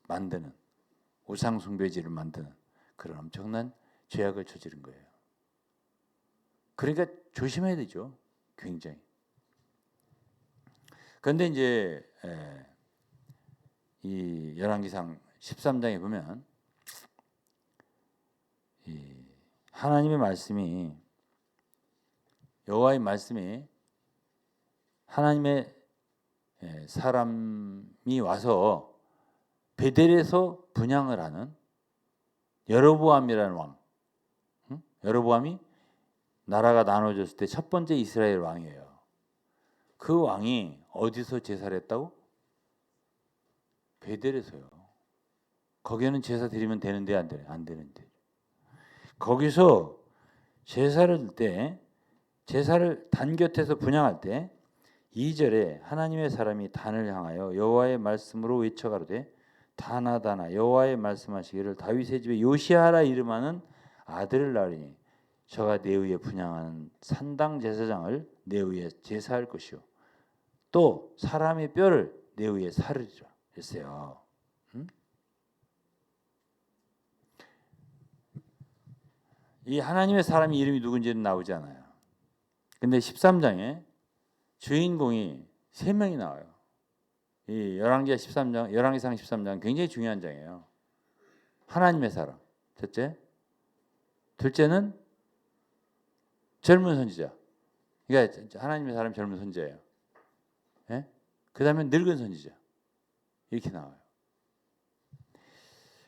만드는, 우상 숭배지를 만드는 그런 엄청난 죄악을 저지른 거예요. 그러니까 조심해야 되죠. 굉장히. 그런데 이제 이 열왕기상 13장에 보면 이 하나님의 말씀이, 여호와의 말씀이, 하나님의 사람이 와서 베델에서 분향을 하는 여로보암이라는 왕. 여로보암이 나라가 나눠졌을 때 첫 번째 이스라엘 왕이에요. 그 왕이 어디서 제사를 했다고? 베델에서요. 거기에는 제사 드리면 되는데 안 되는데. 거기서 제사를 들 때, 제사를 단 곁에서 분향할 때 2절에 하나님의 사람이 단을 향하여 여호와의 말씀으로 외쳐가로되 다나 다나 여호와의 말씀하시기를 다윗의 집에 요시아라 이름하는 아들을 낳으리니 저가 내 위에 분향하는 산당 제사장을 내 위에 제사할 것이요 또 사람의 뼈를 내 위에 사르리라 했어요. 이 하나님의 사람이 이름이 누군지는 나오지 않아요. 근데 13장에 주인공이 3명이 나와요. 이 열왕기상 13장 굉장히 중요한 장이에요. 하나님의 사람 첫째, 둘째는 젊은 선지자. 그러니까 하나님의 사람 젊은 선지자예요. 예? 그다음에 늙은 선지자. 이렇게 나와요.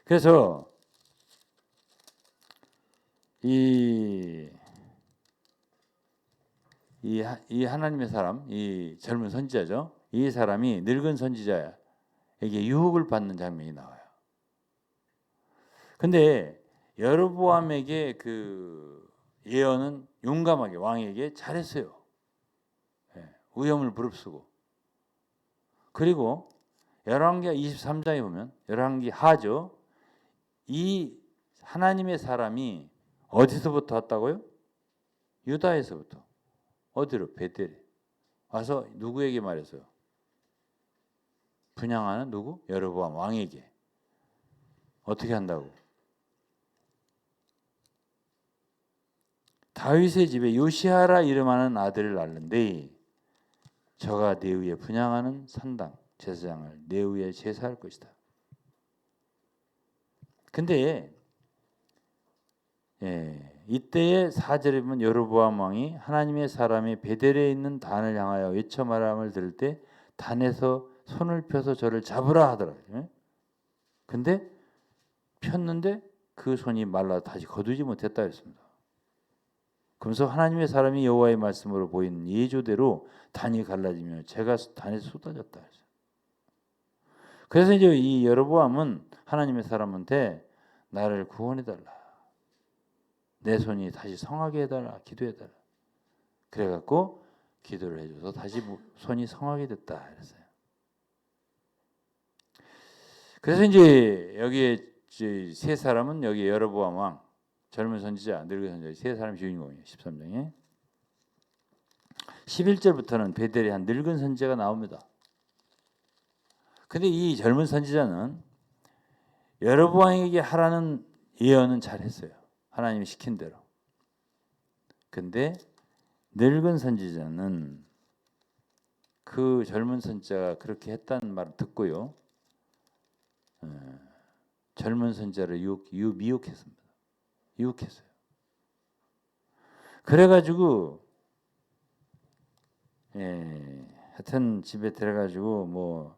그래서 이 하나님의 사람, 이 젊은 선지자죠. 이 사람이 늙은 선지자에게 유혹을 받는 장면이 나와요. 근데 여로보암에게 그 예언은 용감하게 왕에게 잘했어요. 위험을 무릅쓰고. 그리고 열왕기 23장에 보면 열왕기 하죠. 이 하나님의 사람이 어디서부터 왔다고요? 유다에서부터. 어디로? 베델에 와서 누구에게 말했어요? 분향하는 누구? 여로보암 왕에게. 어떻게 한다고? 다윗의 집에 요시아라 이름하는 아들을 낳는데 저가 내 위에 분향하는 산당 제사장을 내 위에 제사할 것이다. 근데 이때의 4절에 보면 여로보암 왕이 하나님의 사람이 베델에 있는 단을 향하여 외쳐 말함을 들을 때 단에서 손을 펴서 저를 잡으라 하더라. 근데 폈는데 그 손이 말라 다시 거두지 못했다 했습니다. 그러면서 하나님의 사람이 여호와의 말씀으로 보인 예조대로 단이 갈라지며 제가 단에서 쏟아졌다 했어요. 그래서 이제 이 여로보암은 하나님의 사람한테 나를 구원해달라. 내 손이 다시 성하게 해달라. 기도해달라. 그래갖고 기도를 해줘서 다시 손이 성하게 됐다. 그랬어요. 그래서 이제 여기에 세 사람은 여기 여로보암 왕, 젊은 선지자, 늙은 선지자 세 사람 주인공이에요. 13장에. 11절부터는 베델에 한 늙은 선지자가 나옵니다. 근데 이 젊은 선지자는 여로보암에게 하라는 예언은 잘했어요. 하나님이 시킨 대로. 근데 늙은 선지자는 그 젊은 선지자가 그렇게 했다는 말을 듣고요. 젊은 선지자를 미혹했습니다. 유혹했어요. 그래가지고 하여튼 집에 들어가지고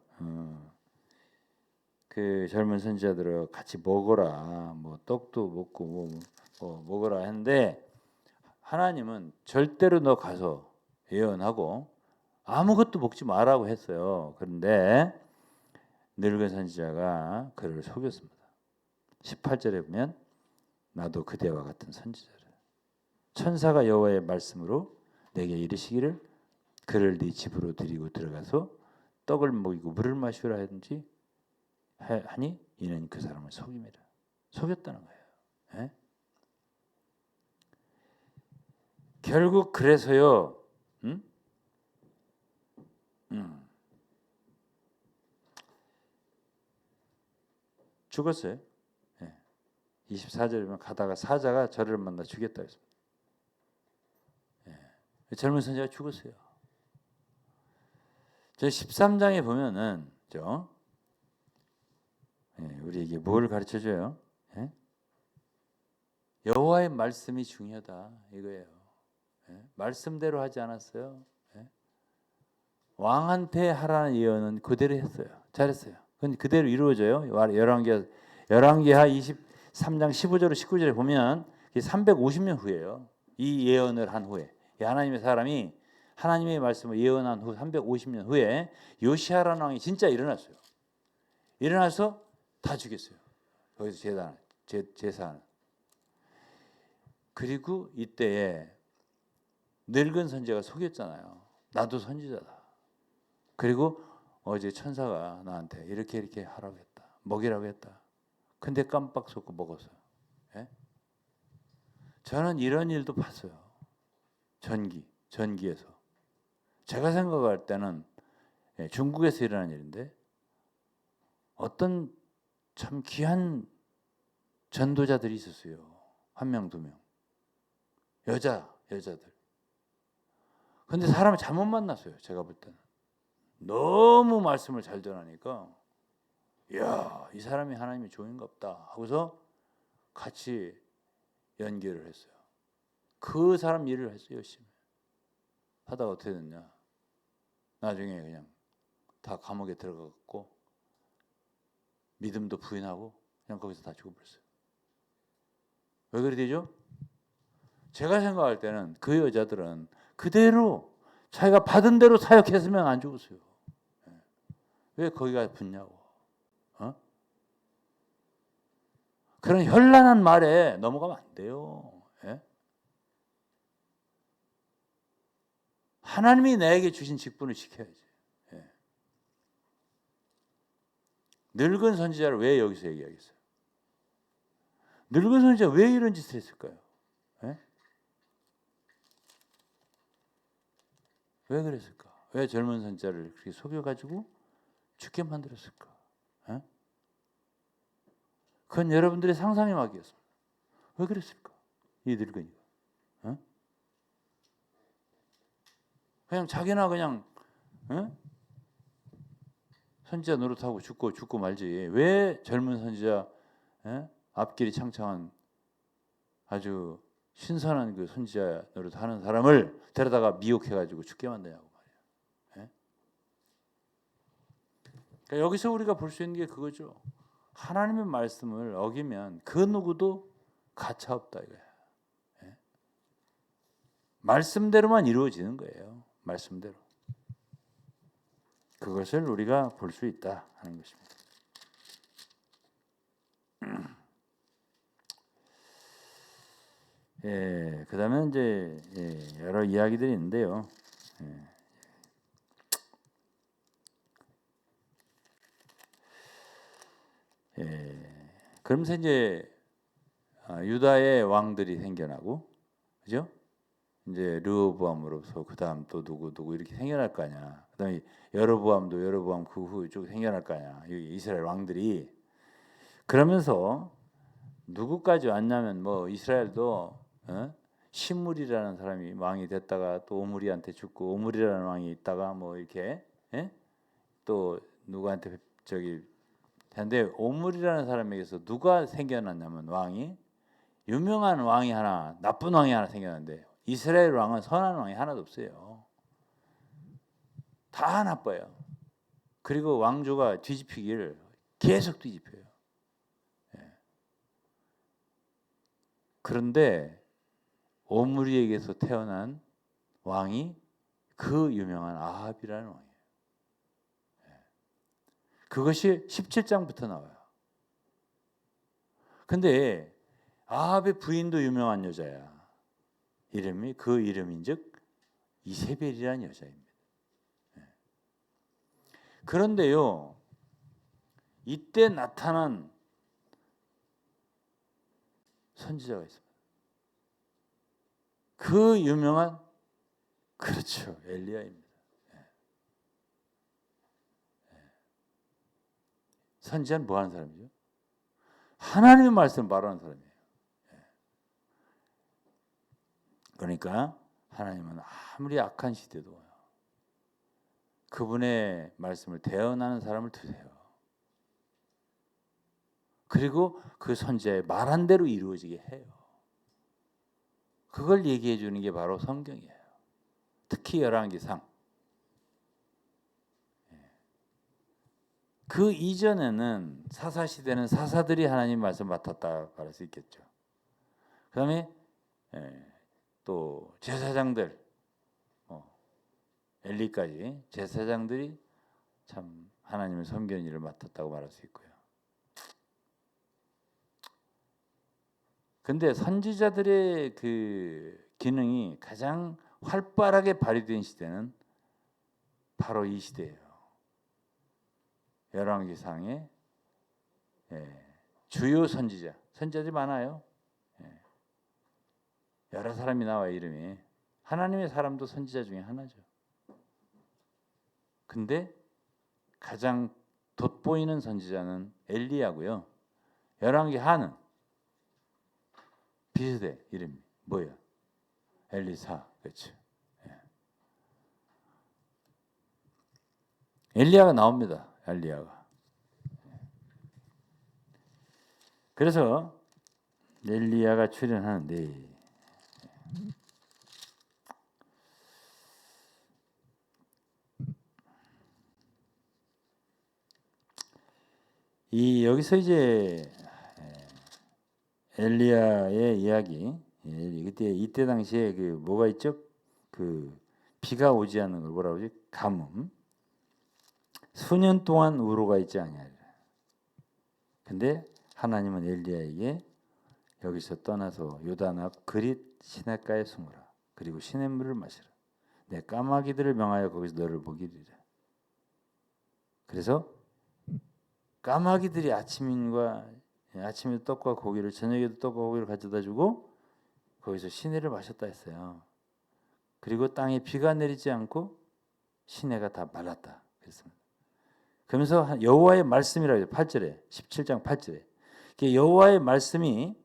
그 젊은 선지자들을 같이 먹어라, 뭐 떡도 먹고 뭐 먹어라 했는데 하나님은 절대로 너 가서 예언하고 아무것도 먹지 말라고 했어요. 그런데 늙은 선지자가 그를 속였습니다. 18절에 보면 나도 그대와 같은 선지자를 천사가 여호와의 말씀으로 내게 이르시기를 그를 네 집으로 데리고 들어가서 떡을 먹이고 물을 마시라 하든지 하니 이는 그 사람을 속였다는 거예요. 결국 그래서요. 죽었어요. 24절이면 가다가 사자가 저를 만나 죽였다 했습니다. 젊은 선지자가 죽었어요. 저 13장에 보면은 우리에게 뭘 가르쳐 줘요? 여호와의 말씀이 중요하다 이거예요. 말씀대로 하지 않았어요. 왕한테 하라는 예언은 그대로 했어요. 잘했어요. 그건 그대로 이루어져요. 열왕기하 23장 15절 19절에 보면 350년 후예요. 이 예언을 한 후에 하나님의 사람이 하나님의 말씀을 예언한 후 350년 후에 요시아라는 왕이 진짜 일어났어요. 일어나서 다 죽였어요. 거기서 제사하는. 그리고 이때에 늙은 선지자가 속였잖아요. 나도 선지자다. 그리고 어제 천사가 나한테 이렇게 하라고 했다. 먹이라고 했다. 근데 깜빡 속고 먹었어요. 저는 이런 일도 봤어요. 전기에서. 제가 생각할 때는 중국에서 일어난 일인데 어떤 참 귀한 전도자들이 있었어요. 한 명, 두 명. 여자들. 근데 사람을 잘못 만났어요. 제가 볼 때는. 너무 말씀을 잘 전하니까 이야, 이 사람이 하나님의 종인가 보다 하고서 같이 연결을 했어요. 그 사람 일을 했어요. 열심히. 하다가 어떻게 됐냐. 나중에 그냥 다 감옥에 들어갔고 믿음도 부인하고 그냥 거기서 다 죽어버렸어요. 왜 그래 되죠? 제가 생각할 때는 그 여자들은 그대로 자기가 받은 대로 사역했으면 안 죽었어요. 왜 거기가 붙냐고. 그런 현란한 말에 넘어가면 안 돼요. 하나님이 나에게 주신 직분을 지켜야지. 늙은 선지자를 왜 여기서 얘기하겠어요? 늙은 선지자 왜 이런 짓을 했을까요? 왜 그랬을까? 왜 젊은 선지자를 그렇게 속여가지고 죽게 만들었을까? 그건 여러분들의 상상에 맡겼습니다. 왜 그랬을까? 이 늙은이가. 그냥 자기나 그냥 선지자 노릇하고 죽고 말지. 왜 젊은 선지자 앞길이 창창한 아주 신선한 그 선지자 노릇하는 사람을 데려다가 미혹해가지고 죽게 만드냐고 말이에요. 그러니까 여기서 우리가 볼 수 있는 게 그거죠. 하나님의 말씀을 어기면 그 누구도 가차없다 이거야. 말씀대로만 이루어지는 거예요. 말씀대로. 그것을 우리가 볼 수 있다 하는 것입니다. 그다음에 이제 여러 이야기들이 있는데요. 그러면서 이제 유다의 왕들이 생겨나고, 그죠? 이제 르호보암으로서 그 다음 또 누구 이렇게 생겨날 거 아니야. 그다음에 여로보암 그 후 쭉 생겨날 거 아니야. 이스라엘 왕들이. 그러면서 누구까지 왔냐면 뭐 이스라엘도 시므리라는 사람이 왕이 됐다가 또 오므리한테 죽고 오므리라는 왕이 있다가 뭐 이렇게 또 누구한테 근데 오므리라는 사람에게서 누가 생겨났냐면 왕이 유명한 왕이 하나 나쁜 왕이 하나 생겨났는데 이스라엘 왕은 선한 왕이 하나도 없어요. 다 나빠요. 그리고 왕조가 뒤집히기를 계속 뒤집혀요. 그런데 오므리에게서 태어난 왕이 그 유명한 아합이라는 왕이에요. 그것이 17장부터 나와요. 근데 아합의 부인도 유명한 여자야. 그 이름인즉 이세벨이라는 여자입니다. 그런데요, 이때 나타난 선지자가 있습니다. 그 유명한 그렇죠. 엘리야입니다. 선지자는 뭐 하는 사람이죠? 하나님의 말씀을 말하는 사람이에요. 그러니까 하나님은 아무리 악한 시대도 그분의 말씀을 대언하는 사람을 두세요. 그리고 그 선지자의 말한 대로 이루어지게 해요. 그걸 얘기해 주는 게 바로 성경이에요. 특히 열왕기상. 그 이전에는 사사시대는 사사들이 하나님 말씀 맡았다 말할 수 있겠죠. 그 다음에 또 제사장들, 엘리까지 제사장들이 참 하나님을 섬기는 일을 맡았다고 말할 수 있고요. 근데 선지자들의 그 기능이 가장 활발하게 발휘된 시대는 바로 이 시대예요. 열왕기상의 주요 선지자들이 많아요. 여러 사람이 나와 이름이. 하나님의 사람도 선지자 중에 하나죠. 근데 가장 돋보이는 선지자는 엘리야고요. 열왕기 하는 비슷해. 이름이 뭐예요? 엘리사. 그렇죠. 엘리야가 나옵니다. 엘리야가. 그래서 엘리야가 출연하는데 이 여기서 이제 엘리야의 이야기, 그때 이때 당시에 그 뭐가 있죠? 그 비가 오지 않는 걸 뭐라고 그러지? 가뭄. 수년 동안 우로가 있지 아니하리라. 근데 하나님은 엘리야에게 여기서 떠나서 요단 앞 그릿 시냇가에 숨으라. 그리고 시냇물을 마시라. 내 까마귀들을 명하여 거기서 너를 먹이리라. 그래서 까마귀들이 아침에 떡과 고기를, 저녁에도 떡과 고기를 가져다 주고 거기서 시내를 마셨다 했어요. 그리고 땅에 비가 내리지 않고 시내가 다 말랐다 그랬습니다. 그러면서 여호와의 말씀이라고 해요. 8절에 17장 8절에 여호와의 말씀이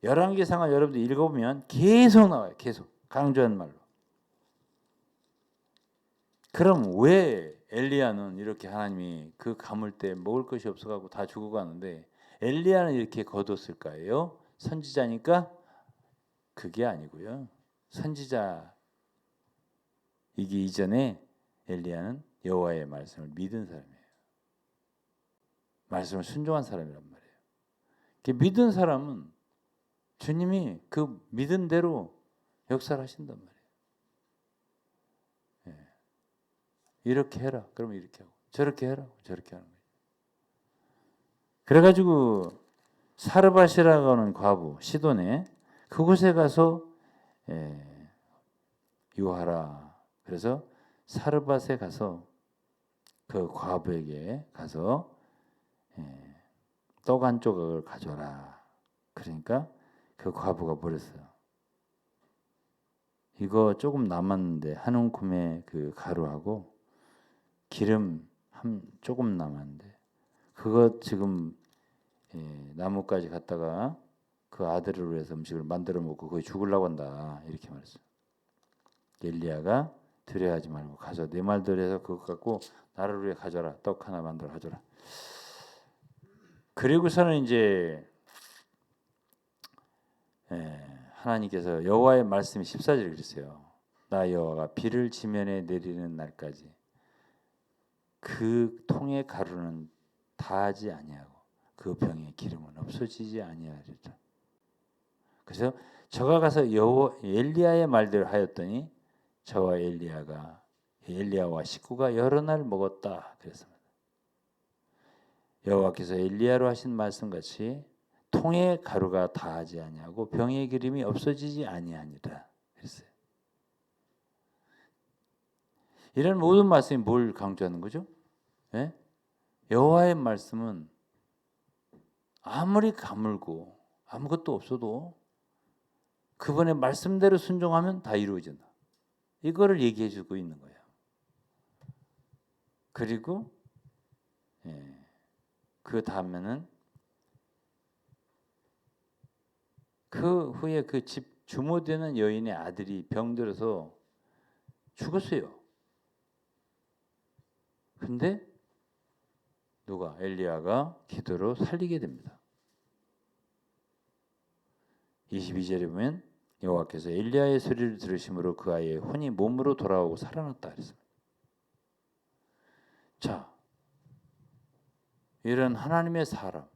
열왕기상을 여러분들 읽어보면 계속 나와요. 계속 강조한 말로. 그럼 왜 엘리야는 이렇게 하나님이 그 가물 때 먹을 것이 없어가고 다 죽어가는데 엘리야는 이렇게 거뒀을까요? 선지자니까? 그게 아니고요. 선지자이기 이전에 엘리야는 여호와의 말씀을 믿은 사람이에요. 말씀을 순종한 사람이란 말이에요. 믿은 사람은 주님이 그 믿은 대로 역사를 하신단 말이에요. 이렇게 해라. 그러면 이렇게 하고 저렇게 해라. 저렇게 하는 거예요. 그래가지고 사르밧이라고 하는 과부 시돈에 그곳에 가서 유하라. 그래서 사르밧에 가서 그 과부에게 가서 떡 한 조각을 가져라. 그러니까 그 과부가 버렸어요. 이거 조금 남았는데 한 움큼의 그 가루하고 기름 조금 남았는데 그거 지금 나무까지 갔다가 그 아들을 위해서 음식을 만들어 먹고 거의 죽으려고 한다. 이렇게 말했어요. 엘리야가 두려워하지 말고 가서 내 말대로 해서 그거 갖고 나를 위해 가져라. 떡 하나 만들어 가져라. 그리고서는 이제 하나님께서 여호와의 말씀이 14절에 그랬어요. 나 여호와가 비를 지면에 내리는 날까지 그 통의 가루는 다하지 아니하고 그 병의 기름은 없어지지 아니하리라. 그래서 저가 가서 엘리야의 말대로 하였더니 저와 엘리야와 식구가 여러 날 먹었다 그랬습니다. 여호와께서 엘리야로 하신 말씀같이 통의 가루가 다하지 아니하고 병의 기름이 없어지지 아니하니라 그랬어요. 이런 모든 말씀이 뭘 강조하는 거죠? 예? 여호와의 말씀은 아무리 가물고 아무것도 없어도 그분의 말씀대로 순종하면 다 이루어진다. 이거를 얘기해 주고 있는 거예요. 그리고 그 다음에는 그 후에 그 집 주모되는 여인의 아들이 병들어서 죽었어요. 근데 누가? 엘리야가 기도로 살리게 됩니다. 22절에 보면 여호와께서 엘리야의 소리를 들으심으로 그 아이의 혼이 몸으로 돌아오고 살아났다 그랬습니다. 자, 이런 하나님의 사람,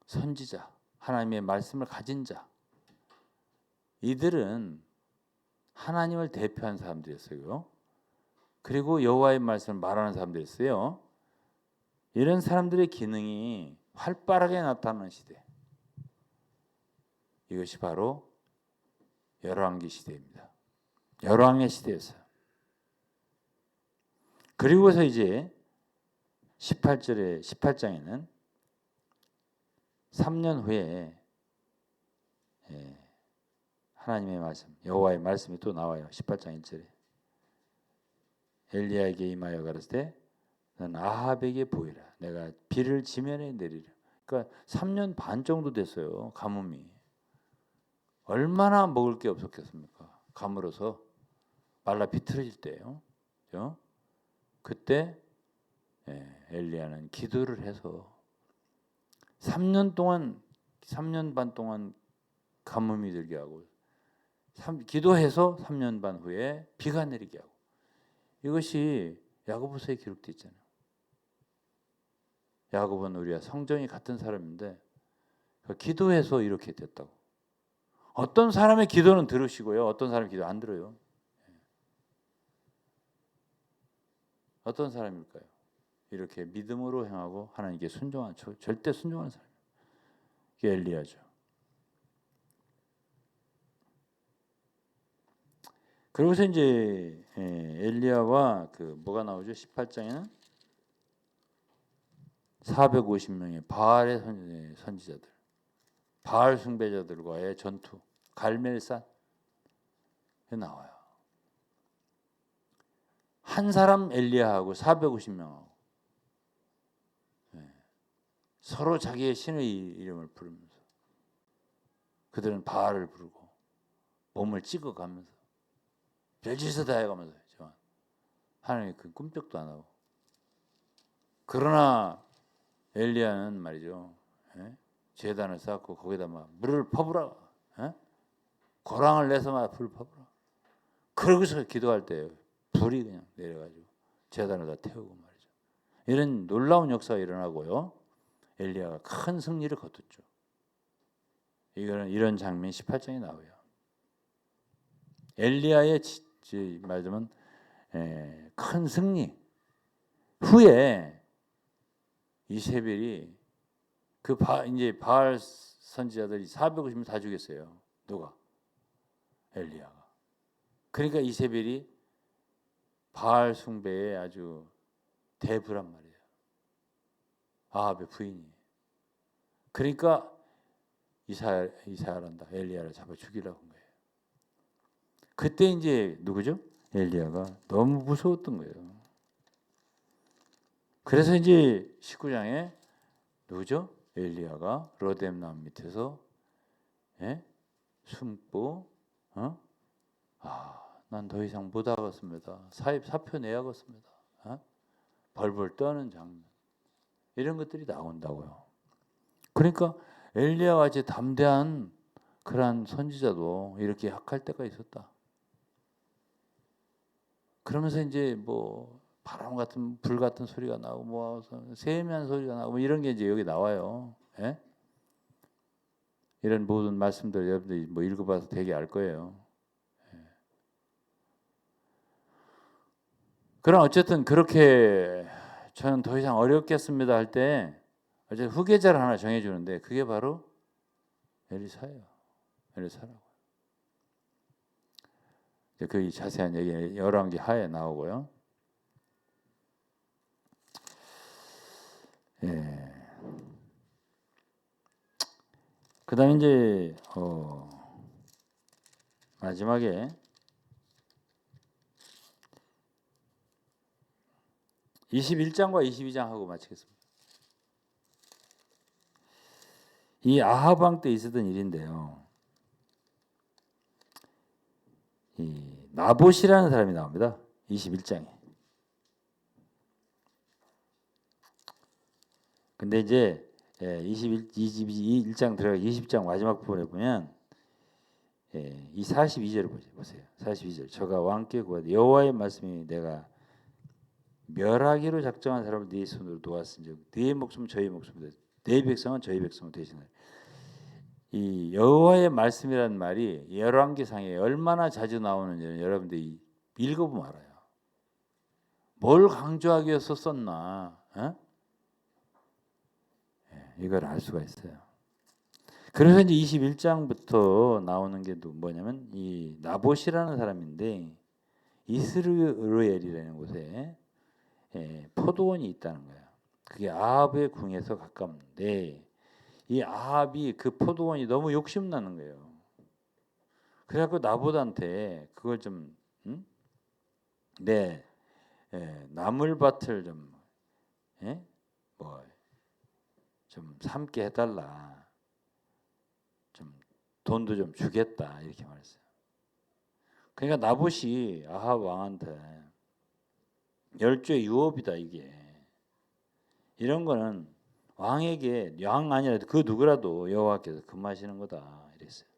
선지자, 하나님의 말씀을 가진 자, 이들은 하나님을 대표한 사람들이었어요. 그리고 여호와의 말씀을 말하는 사람들이었어요. 이런 사람들의 기능이 활발하게 나타나는 시대. 이것이 바로 열왕기 시대입니다. 열왕의 시대였어요. 그리고서 이제 18장에는 3년 후에 하나님의 말씀, 여호와의 말씀이 또 나와요. 18장 1절에 엘리야에게 임하여 가라사대 넌 아합에게 보이라. 내가 비를 지면에 내리라. 그러니까 3년 반 정도 됐어요. 가뭄이. 얼마나 먹을 게 없었겠습니까? 가물어서 말라 비틀어질 때요. 그렇죠? 그때 엘리야는 기도를 해서 3년 반 동안 가뭄이 들게 하고 기도해서 3년 반 후에 비가 내리게 하고 이것이 야고보서에 기록되어 있잖아요. 야고보는 우리와 성정이 같은 사람인데 기도해서 이렇게 됐다고. 어떤 사람의 기도는 들으시고요. 어떤 사람의 기도 안 들어요. 어떤 사람일까요? 이렇게 믿음으로 행하고 하나님께 순종한 절대 순종하는 사람. 이게 엘리야죠. 그러고서 이제 엘리야와 그 뭐가 나오죠? 18장에는 450명의 바알의 선지자들, 바알 숭배자들과의 전투, 갈멜산 나와요. 한 사람 엘리야하고 450명하고 서로 자기의 신의 이름을 부르면서 그들은 바알을 부르고 몸을 찍어가면서 별짓을 다 해가면서 하나님이 그 꿈쩍도 안 하고 그러나 엘리야는 말이죠. 제단을 쌓고 거기다 막 물을 퍼부라. 고랑을 내서 막 불을 퍼부라. 그러고서 기도할 때 불이 그냥 내려가지고 제단을 다 태우고 말이죠. 이런 놀라운 역사가 일어나고요. 엘리야가 큰 승리를 거뒀죠. 이런 장면이 18장에 나와요. 엘리야의 말하자면 큰 승리 후에 이세벨이 이제 바알 선지자들이 450명 다 죽였어요. 누가? 엘리야가. 그러니까 이세벨이 바알 숭배에 아주 대부란 말이에요. 아합의 부인이. 그러니까 이사야란다. 엘리야를 잡아 죽이려고 한 거예요. 그때 이제 누구죠? 엘리야가 너무 무서웠던 거예요. 그래서 이제 19장에 누구죠? 엘리야가 로뎀나무 밑에서 숨고 난 더 이상 못 하겠습니다. 사표 내야겠습니다. 벌벌 떠는 장면 이런 것들이 나온다고요. 그러니까 엘리야 같이 담대한 그러한 선지자도 이렇게 약할 때가 있었다. 그러면서 이제 뭐 바람 같은 불 같은 소리가 나고 뭐 세미한 소리가 나고 뭐 이런 게 이제 여기 나와요. 이런 모든 말씀들 여러분들이 뭐 읽어봐서 되게 알 거예요. 그럼 어쨌든 그렇게 저는 더 이상 어렵겠습니다 할 때 어쨌든 후계자를 하나 정해주는데 그게 바로 엘리사예요. 엘리사라고. 그 자세한 얘기 열왕기 하에 나오고요. 그다음 이제 마지막에 21장과 22장 하고 마치겠습니다. 이 아합 왕 때 있었던 일인데요. 이 나봇이라는 사람이 나옵니다. 21장에. 근데 이제 21장 들어가 20장 마지막 부분에 보면 이 42절을 보세요. 42절. 저가 왕께 구하되 여호와의 말씀이 내가 멸하기로 작정한 사람을 네 손으로 놓았은즉 네 목숨 저희 목숨이다. 네 백성은 저희 백성이 되시나니. 이 여호와의 말씀이라는 말이 열왕기상에 얼마나 자주 나오는지는 여러분들이 읽어보면 알아요. 뭘 강조하기 위해서 썼나? 이걸 알 수가 있어요. 그래서 이제 21장부터 나오는 게 뭐냐면 이 나봇이라는 사람인데 이스라엘이라는 곳에 포도원이 있다는 거예요. 그게 아합의 궁에서 가까운데 이 아합이 그 포도원이 너무 욕심나는 거예요. 그래갖고 나봇한테 그걸 좀 나물밭을 좀 삼게 해달라. 좀 돈도 좀 주겠다 이렇게 말했어요. 그러니까 나봇이 아합 왕한테 열조의 유업이다 이게. 이런 거는 왕에게 왕 아니라도 그 누구라도 여호와께서 금하시는 거다 이랬어요.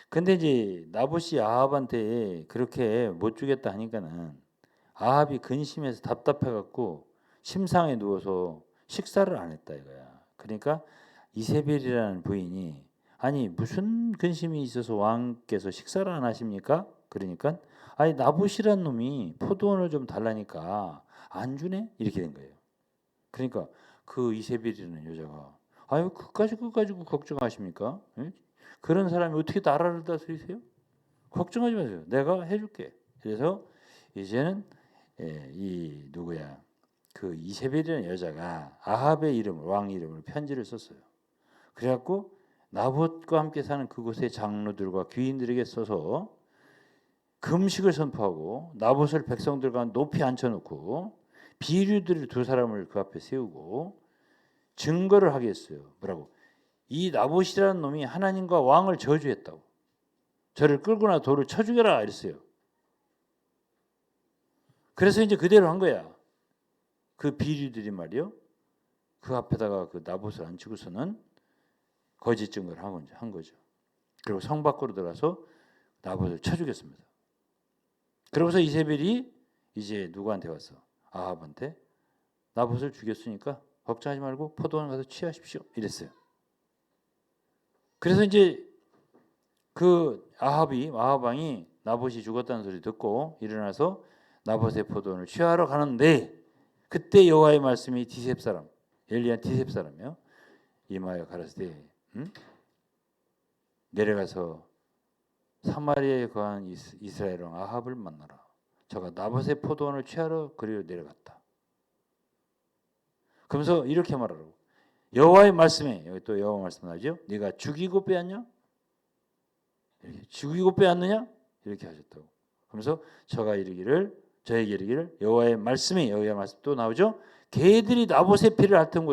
근데 이제 나봇이 아합한테 그렇게 못 주겠다 하니까는 아합이 근심해서 답답해갖고 침상에 누워서 식사를 안 했다 이거야. 그러니까 이세벨이라는 부인이 아니 무슨 근심이 있어서 왕께서 식사를 안 하십니까? 그러니까 아니 나봇이란 놈이 포도원을 좀 달라니까 안 주네 이렇게 된 거예요. 그러니까 그 이세벨이라는 여자가 아유 그까지 걱정하십니까? 응? 그런 사람이 어떻게 나라를 다스리세요? 걱정하지 마세요. 내가 해줄게. 그래서 이제는 이 누구야 그 이세벨이라는 여자가 아합의 이름을 왕 이름을 편지를 썼어요. 그래갖고 나봇과 함께 사는 그곳의 장로들과 귀인들에게 써서 금식을 선포하고 나봇을 백성들과 높이 앉혀놓고 비류들을 두 사람을 그 앞에 세우고 증거를 하게 했어요. 뭐라고? 이 나봇이라는 놈이 하나님과 왕을 저주했다고. 저를 끌고나 돌을 쳐 죽여라 이랬어요. 그래서 이제 그대로 한 거야. 그 비류들이 말이요. 그 앞에다가 그 나봇을 앉히고서는 거짓 증거를 한 거죠. 그리고 성 밖으로 들어가서 나봇을 쳐 죽였습니다. 그러고서 이세벨이 이제 누구한테 왔어? 아합한테 나봇을 죽였으니까 걱정하지 말고 포도원 가서 취하십시오. 이랬어요. 그래서 이제 그 아합 왕이 나봇이 죽었다는 소리 듣고 일어나서 나봇의 포도원을 취하러 가는데 그때 여호와의 말씀이 디셉 사람 엘리야 디셉 사람이요 이마에 가라사대 내려가서 사마리아에 거한 이스라엘 왕 아합을 만나라. 저가 나봇의 포도원을 취하러 그리로 내려갔다. 그러면서 이렇게 말하라고. 여호와의 말씀에 여기 또 여호와 말씀 나오죠. 네가 죽이고 빼앗냐? 이렇게 죽이고 빼앗느냐? 이렇게 하셨다고. 그러면서 저에게 이르기를 여호와의 말씀에 여호와의 말씀 또 나오죠. 개들이 나봇의 피를 핥은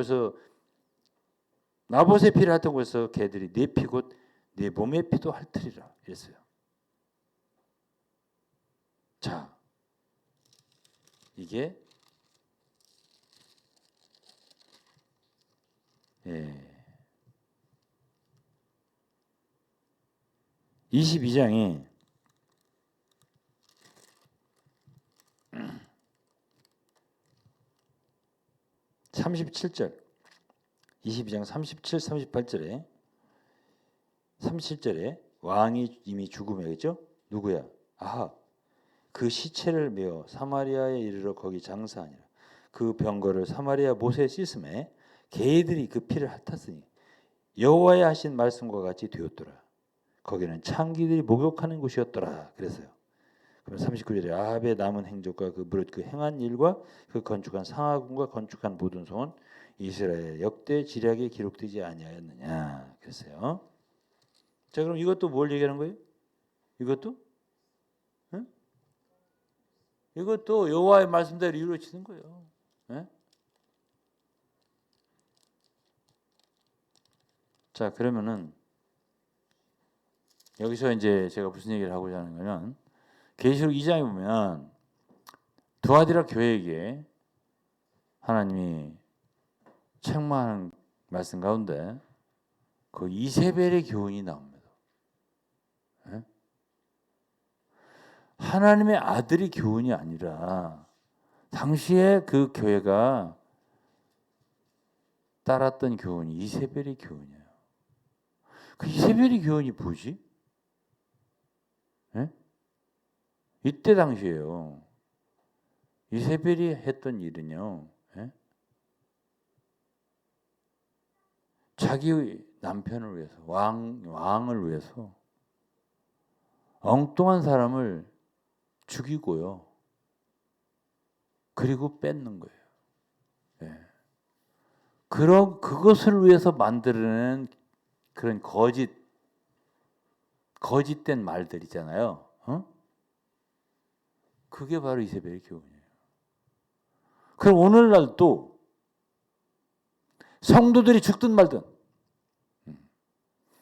곳에서 개들이 내 피 곧 내 몸의 피도 핥으리라 이랬어요. 자, 이게 22장에 37절 22장 37, 38절에 37절에 왕이 이미 죽음이겠죠? 누구야? 아합. 그 시체를 메어 사마리아에 이르러 거기 장사하니라. 그 병거를 사마리아 못에 씻음에 개들이 그 피를 핥았으니 여호와의 하신 말씀과 같이 되었더라. 거기는 창기들이 목욕하는 곳이었더라. 그래서요. 그럼 39절에 아합의 남은 행적과 그 무릇 그 행한 일과 그 건축한 상하군과 건축한 모든 성은 이스라엘 역대 지략에 기록되지 아니하였느냐. 그랬어요. 자, 그럼 이것도 뭘 얘기하는 거예요? 이것도? 응? 이것도 여호와의 말씀대로 이루어지는 거예요. 예? 자, 그러면은 여기서 이제 제가 무슨 얘기를 하고자 하는 거냐면 계시록 2장에 보면 두아디라 교회에게 하나님이 책망하는 말씀 가운데 그 이세벨의 교훈이 나옵니다. 예? 하나님의 아들이 교훈이 아니라 당시에 그 교회가 따랐던 교훈이 이세벨의 교훈이에요. 그 이세벨의 교훈이 뭐지? 예? 이때 당시에요. 이세벨이 했던 일은요. 예? 자기 남편을 위해서 왕을 위해서 엉뚱한 사람을 죽이고요. 그리고 뺏는 거예요. 예. 그것을 위해서 만들어낸 그런 거짓된 말들 있잖아요. 그게 바로 이세벨의 교훈이에요. 그럼 오늘날도 성도들이 죽든 말든,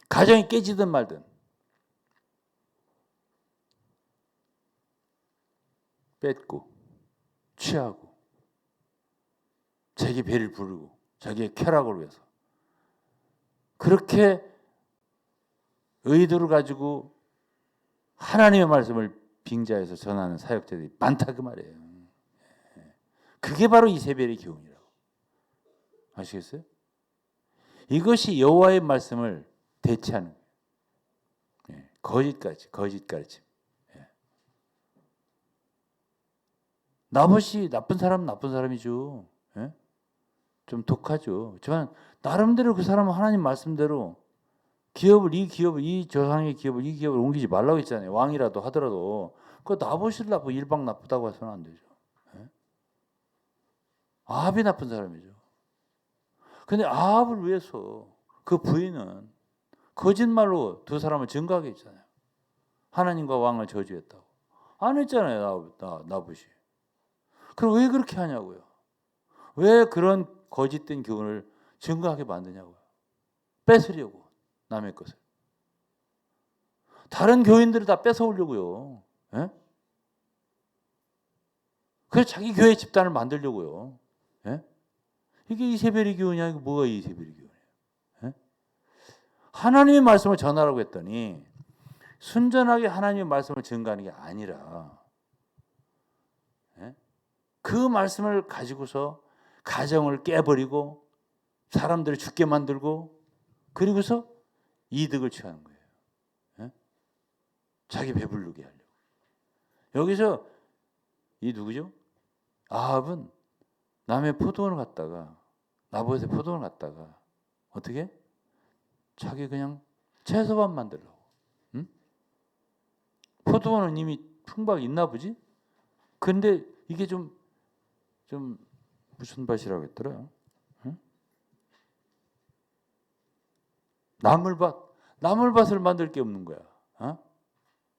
가정이 깨지든 말든, 뺏고, 취하고, 자기 배를 부르고, 자기의 쾌락을 위해서. 그렇게 의도를 가지고 하나님의 말씀을 빙자해서 전하는 사역자들이 많다 그 말이에요. 그게 바로 이세벨의 교훈이라고. 아시겠어요? 이것이 여호와의 말씀을 대체하는 거예요. 거짓 가르침. 나봇이 나쁜 사람은 나쁜 사람이죠. 좀 독하죠. 하지만 나름대로 그 사람은 하나님 말씀대로 이 조상의 기업을 이 기업을 옮기지 말라고 했잖아요. 왕이라도 하더라도 그 나봇이 나쁘고 일방 나쁘다고 해서는 안 되죠. 아합이 나쁜 사람이죠. 근데 아합을 위해서 그 부인은 거짓말로 두 사람을 증거하게 했잖아요. 하나님과 왕을 저주했다고. 안 했잖아요. 나봇이. 그럼 왜 그렇게 하냐고요. 왜 그런 거짓된 교훈을 증거하게 만드냐고요. 뺏으려고 남의 것을. 다른 교인들을 다 뺏어오려고요. 예? 그래서 자기 교회 집단을 만들려고요. 예? 이게 이세벨의 교훈이야. 이거 뭐가 이세벨의 교훈이에요? 예? 하나님의 말씀을 전하라고 했더니 순전하게 하나님의 말씀을 증거하는 게 아니라 예? 그 말씀을 가지고서 가정을 깨버리고 사람들을 죽게 만들고 그리고서 이득을 취하는 거예요. 예? 자기 배부르게 하려고. 여기서 이 누구죠? 아합은 남의 포도원을 갔다가 나봇의 포도원을 갔다가 어떻게? 자기 그냥 채소밭 만들려고. 응? 포도원은 이미 풍박이 있나 보지? 근데 이게 좀 무슨 밭이라고 했더라? 응? 나물밭을 만들 게 없는 거야.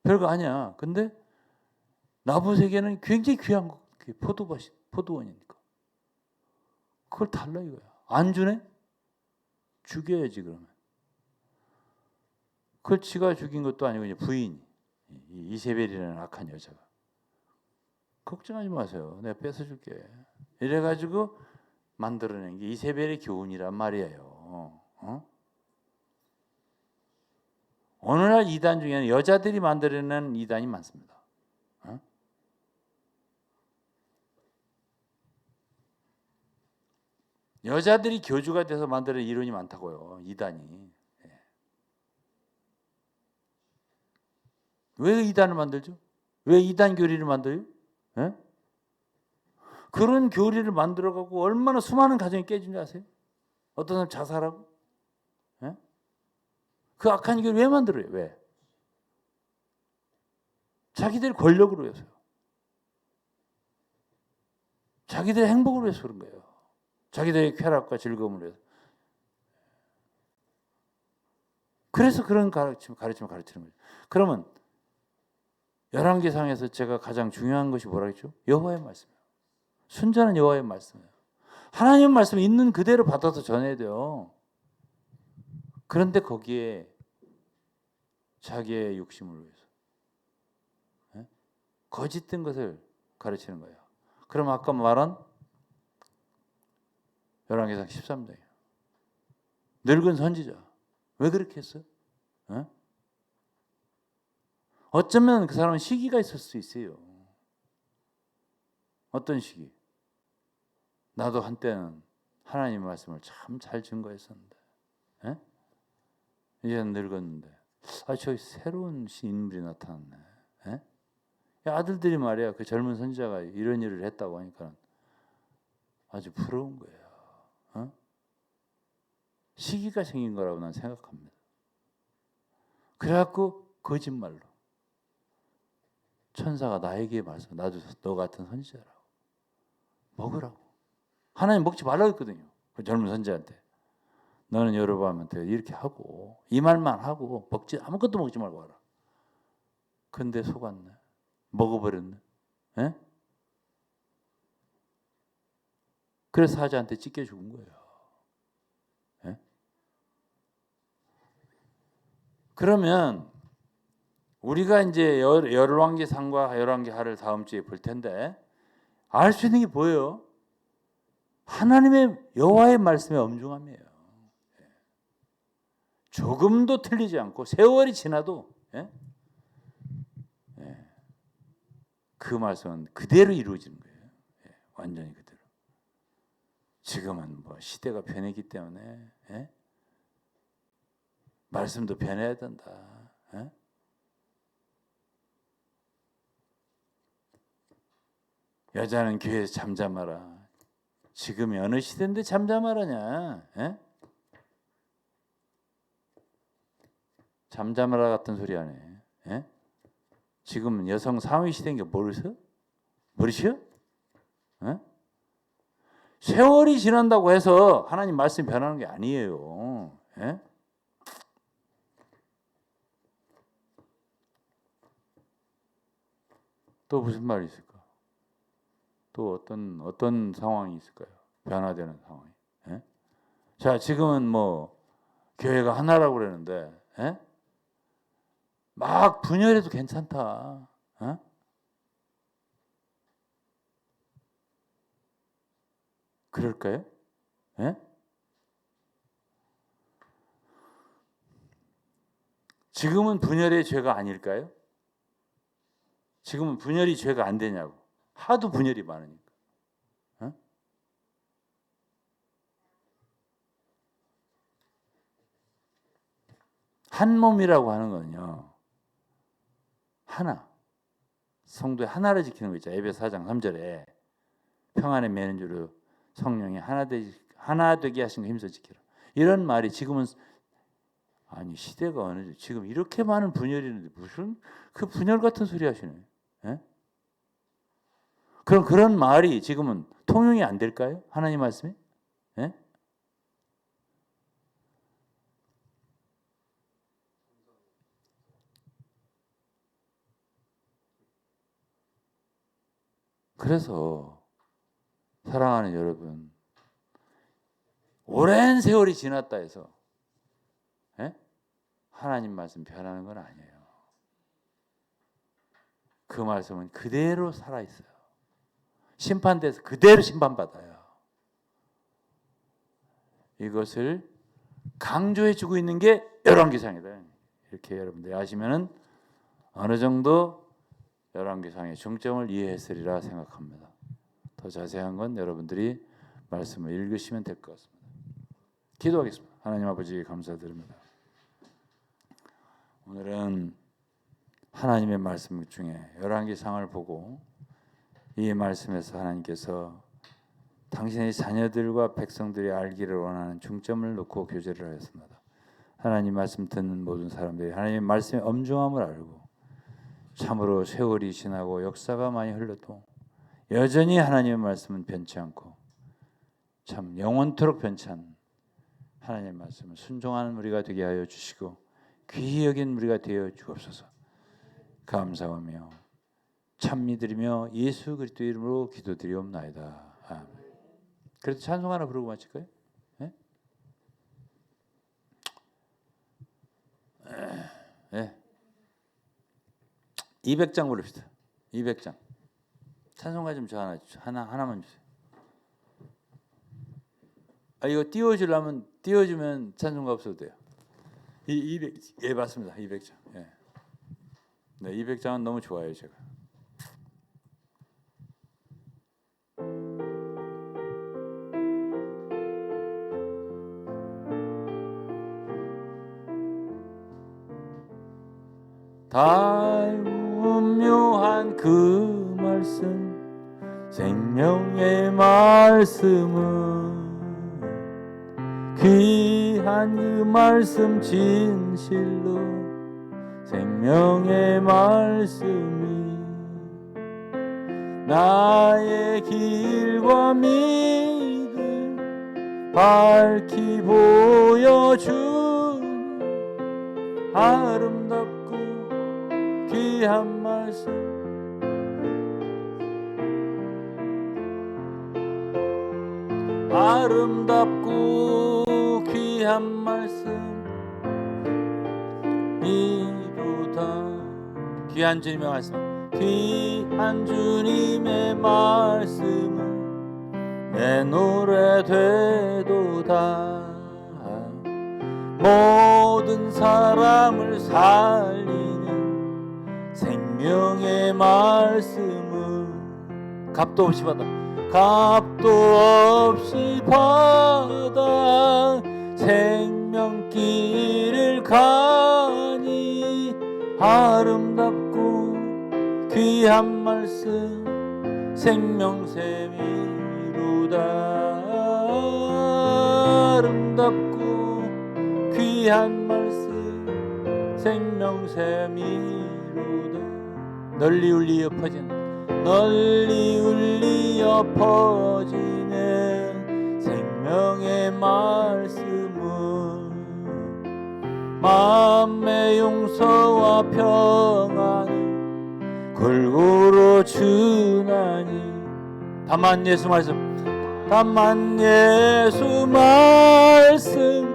별거 아니야. 근데 나봇에게는 굉장히 귀한 거, 포도원이니까. 그걸 달라 이거야. 안 주네? 죽여야지 그러면. 그걸 지가 죽인 것도 아니고 이제 부인이 이세벨이라는 악한 여자가. 걱정하지 마세요. 내가 뺏어줄게. 이래가지고 만들어낸 게 이세벨의 교훈이란 말이에요. 오늘날 이단 중에는 여자들이 만들어낸 이단이 많습니다. 여자들이 교주가 돼서 만드는 이론이 많다고요. 이단이. 왜 이단을 만들죠? 왜 이단 교리를 만들어요? 그런 교리를 만들어가고 얼마나 수많은 가정이 깨진 줄 아세요? 어떤 사람 자살하고? 그 악한 교리 왜 만들어요? 왜? 자기들 권력으로 해서요. 자기들의 행복을 위해서 그런 거예요. 자기들의 쾌락과 즐거움을 위해서. 그래서 그런 가르침을 가르치는 거죠. 그러면 열왕기상에서 제가 가장 중요한 것이 뭐라 했죠? 여호와의 말씀이에요. 순전한 여호와의 말씀이에요. 하나님의 말씀 있는 그대로 받아서 전해야 돼요. 그런데 거기에 자기의 욕심을 위해서 거짓된 것을 가르치는 거예요. 그럼 아까 말한 열왕기상 13장이에요. 늙은 선지자. 왜 그렇게 했어요? 어쩌면 그 사람은 시기가 있을 수 있어요. 어떤 시기? 나도 한때는 하나님 말씀을 참 잘 증거했었는데 이제는 늙었는데 저기 새로운 인물이 나타났네. 아들들이 말이야 그 젊은 선지자가 이런 일을 했다고 하니까 아주 부러운 거예요. 시기가 생긴 거라고 난 생각합니다. 그래갖고 거짓말로 천사가 나에게 말씀, 나도 너 같은 선지자라고 먹으라고. 하나님 먹지 말라고 했거든요. 그 젊은 선지자한테. 너는 여로보암한테 이렇게 하고 이 말만 하고 아무것도 먹지 말고 와라. 근데 속았네. 먹어버렸네. 그래서 사자한테 찢겨 죽은 거예요. 그러면 우리가 이제 열왕기상과 열왕기하를 다음 주에 볼 텐데 알 수 있는 게 뭐예요? 하나님의 여호와의 말씀의 엄중함이에요. 조금도 틀리지 않고 세월이 지나도 그 말씀은 그대로 이루어지는 거예요. 완전히 그대로. 지금은 뭐 시대가 변했기 때문에 말씀도 변해야 된다. 여자는 교회에서 잠잠하라. 지금이 어느 시대인데 잠잠하라냐? 잠잠하라 같은 소리 안 해. 지금 여성 상위 시대인 게 모르세요? 모르시요? 세월이 지난다고 해서 하나님 말씀이 변하는 게 아니에요. 또 무슨 말이 있을까? 또 어떤 상황이 있을까요? 변화되는 상황이. 자, 지금은 뭐 교회가 하나라고 그러는데 막 분열해도 괜찮다. 그럴까요? 지금은 분열의 죄가 아닐까요? 지금은 분열이 죄가 안 되냐고. 하도 분열이 많으니까. 한 몸이라고 하는 건요. 하나. 성도의 하나를 지키는 거 있죠. 에베소 4장 3절에 평안에 매는 줄로 성령이 하나 되게 하신 거 힘써 지키라. 이런 말이 지금은 시대가 어느 지금 이렇게 많은 분열이 있는데 무슨 그 분열 같은 소리 하시네. 그럼 그런 말이 지금은 통용이 안 될까요? 하나님 말씀에? 그래서 사랑하는 여러분, 오랜 세월이 지났다 해서 하나님 말씀 변하는 건 아니에요. 그 말씀은 그대로 살아있어요. 심판돼서 그대로 심판받아요. 이것을 강조해주고 있는 게 열왕기상이다. 이렇게 여러분들이 아시면은 어느 정도 열왕기상의 중점을 이해했으리라 생각합니다. 더 자세한 건 여러분들이 말씀을 읽으시면 될 것 같습니다. 기도하겠습니다. 하나님 아버지 감사드립니다. 오늘은 하나님의 말씀 중에 열왕기상을 보고 이 말씀에서 하나님께서 당신의 자녀들과 백성들이 알기를 원하는 중점을 놓고 교제를 하였습니다. 하나님 말씀 듣는 모든 사람들이 하나님의 말씀의 엄중함을 알고 참으로 세월이 지나고 역사가 많이 흘러도 여전히 하나님의 말씀은 변치 않고 참 영원토록 변치 않는 하나님의 말씀을 순종하는 우리가 되게 하여 주시고 귀히 여긴 우리가 되어 주옵소서. 감사하며 참 믿으리며 예수 그리스도 이름으로 기도드리옵나이다. 아멘. 그래도 찬송 하나 부르고 마칠까요? 네? 네. 200장 부릅시다. 200장. 찬송가 좀 저 하나만 주세요. 이거 띄워주려면 띄워주면 찬송가 없어도 돼요. 200, 예 맞습니다. 200장. 예. 네, 200장은 너무 좋아요 제가. 달콤 묘한 그 말씀 생명의 말씀은 귀한 그 말씀 진실로 생명의 말씀이 나의 길과 믿음 밝히 보여주니 아름답고 귀한 말씀 아름답고 귀한 말씀 이루다 귀한 주님의 말씀 귀한 주님의 말씀은 내 노래 되도다 모든 사람을 살리는 생명의 말씀은 값도 없이 받아 값도 없이 받아 생명길을 가니 아름답고 귀한 말씀 생명샘이로다 아름답고 귀한 말씀 생명샘이로다 널리 울리어 퍼지는 생명의 말씀은 마음의 용서와 평안을 골고루 주나니 다만 예수 말씀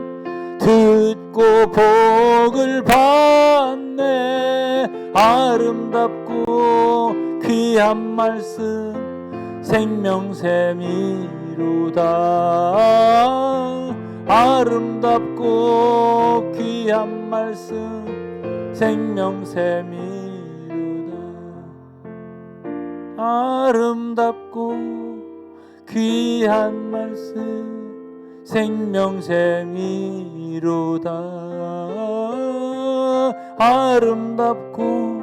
듣고 복을 받네 아름답고 귀한 말씀 생명샘이로다 아름답고 귀한 말씀 생명샘이로다 아름답고 귀한 말씀 생명샘이로다 아름답고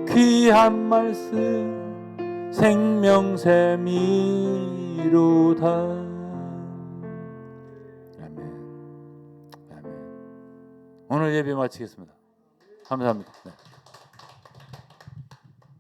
귀한 말씀 생명샘이로다 아멘. 아멘. 오늘 예배 마치겠습니다. 감사합니다. 네.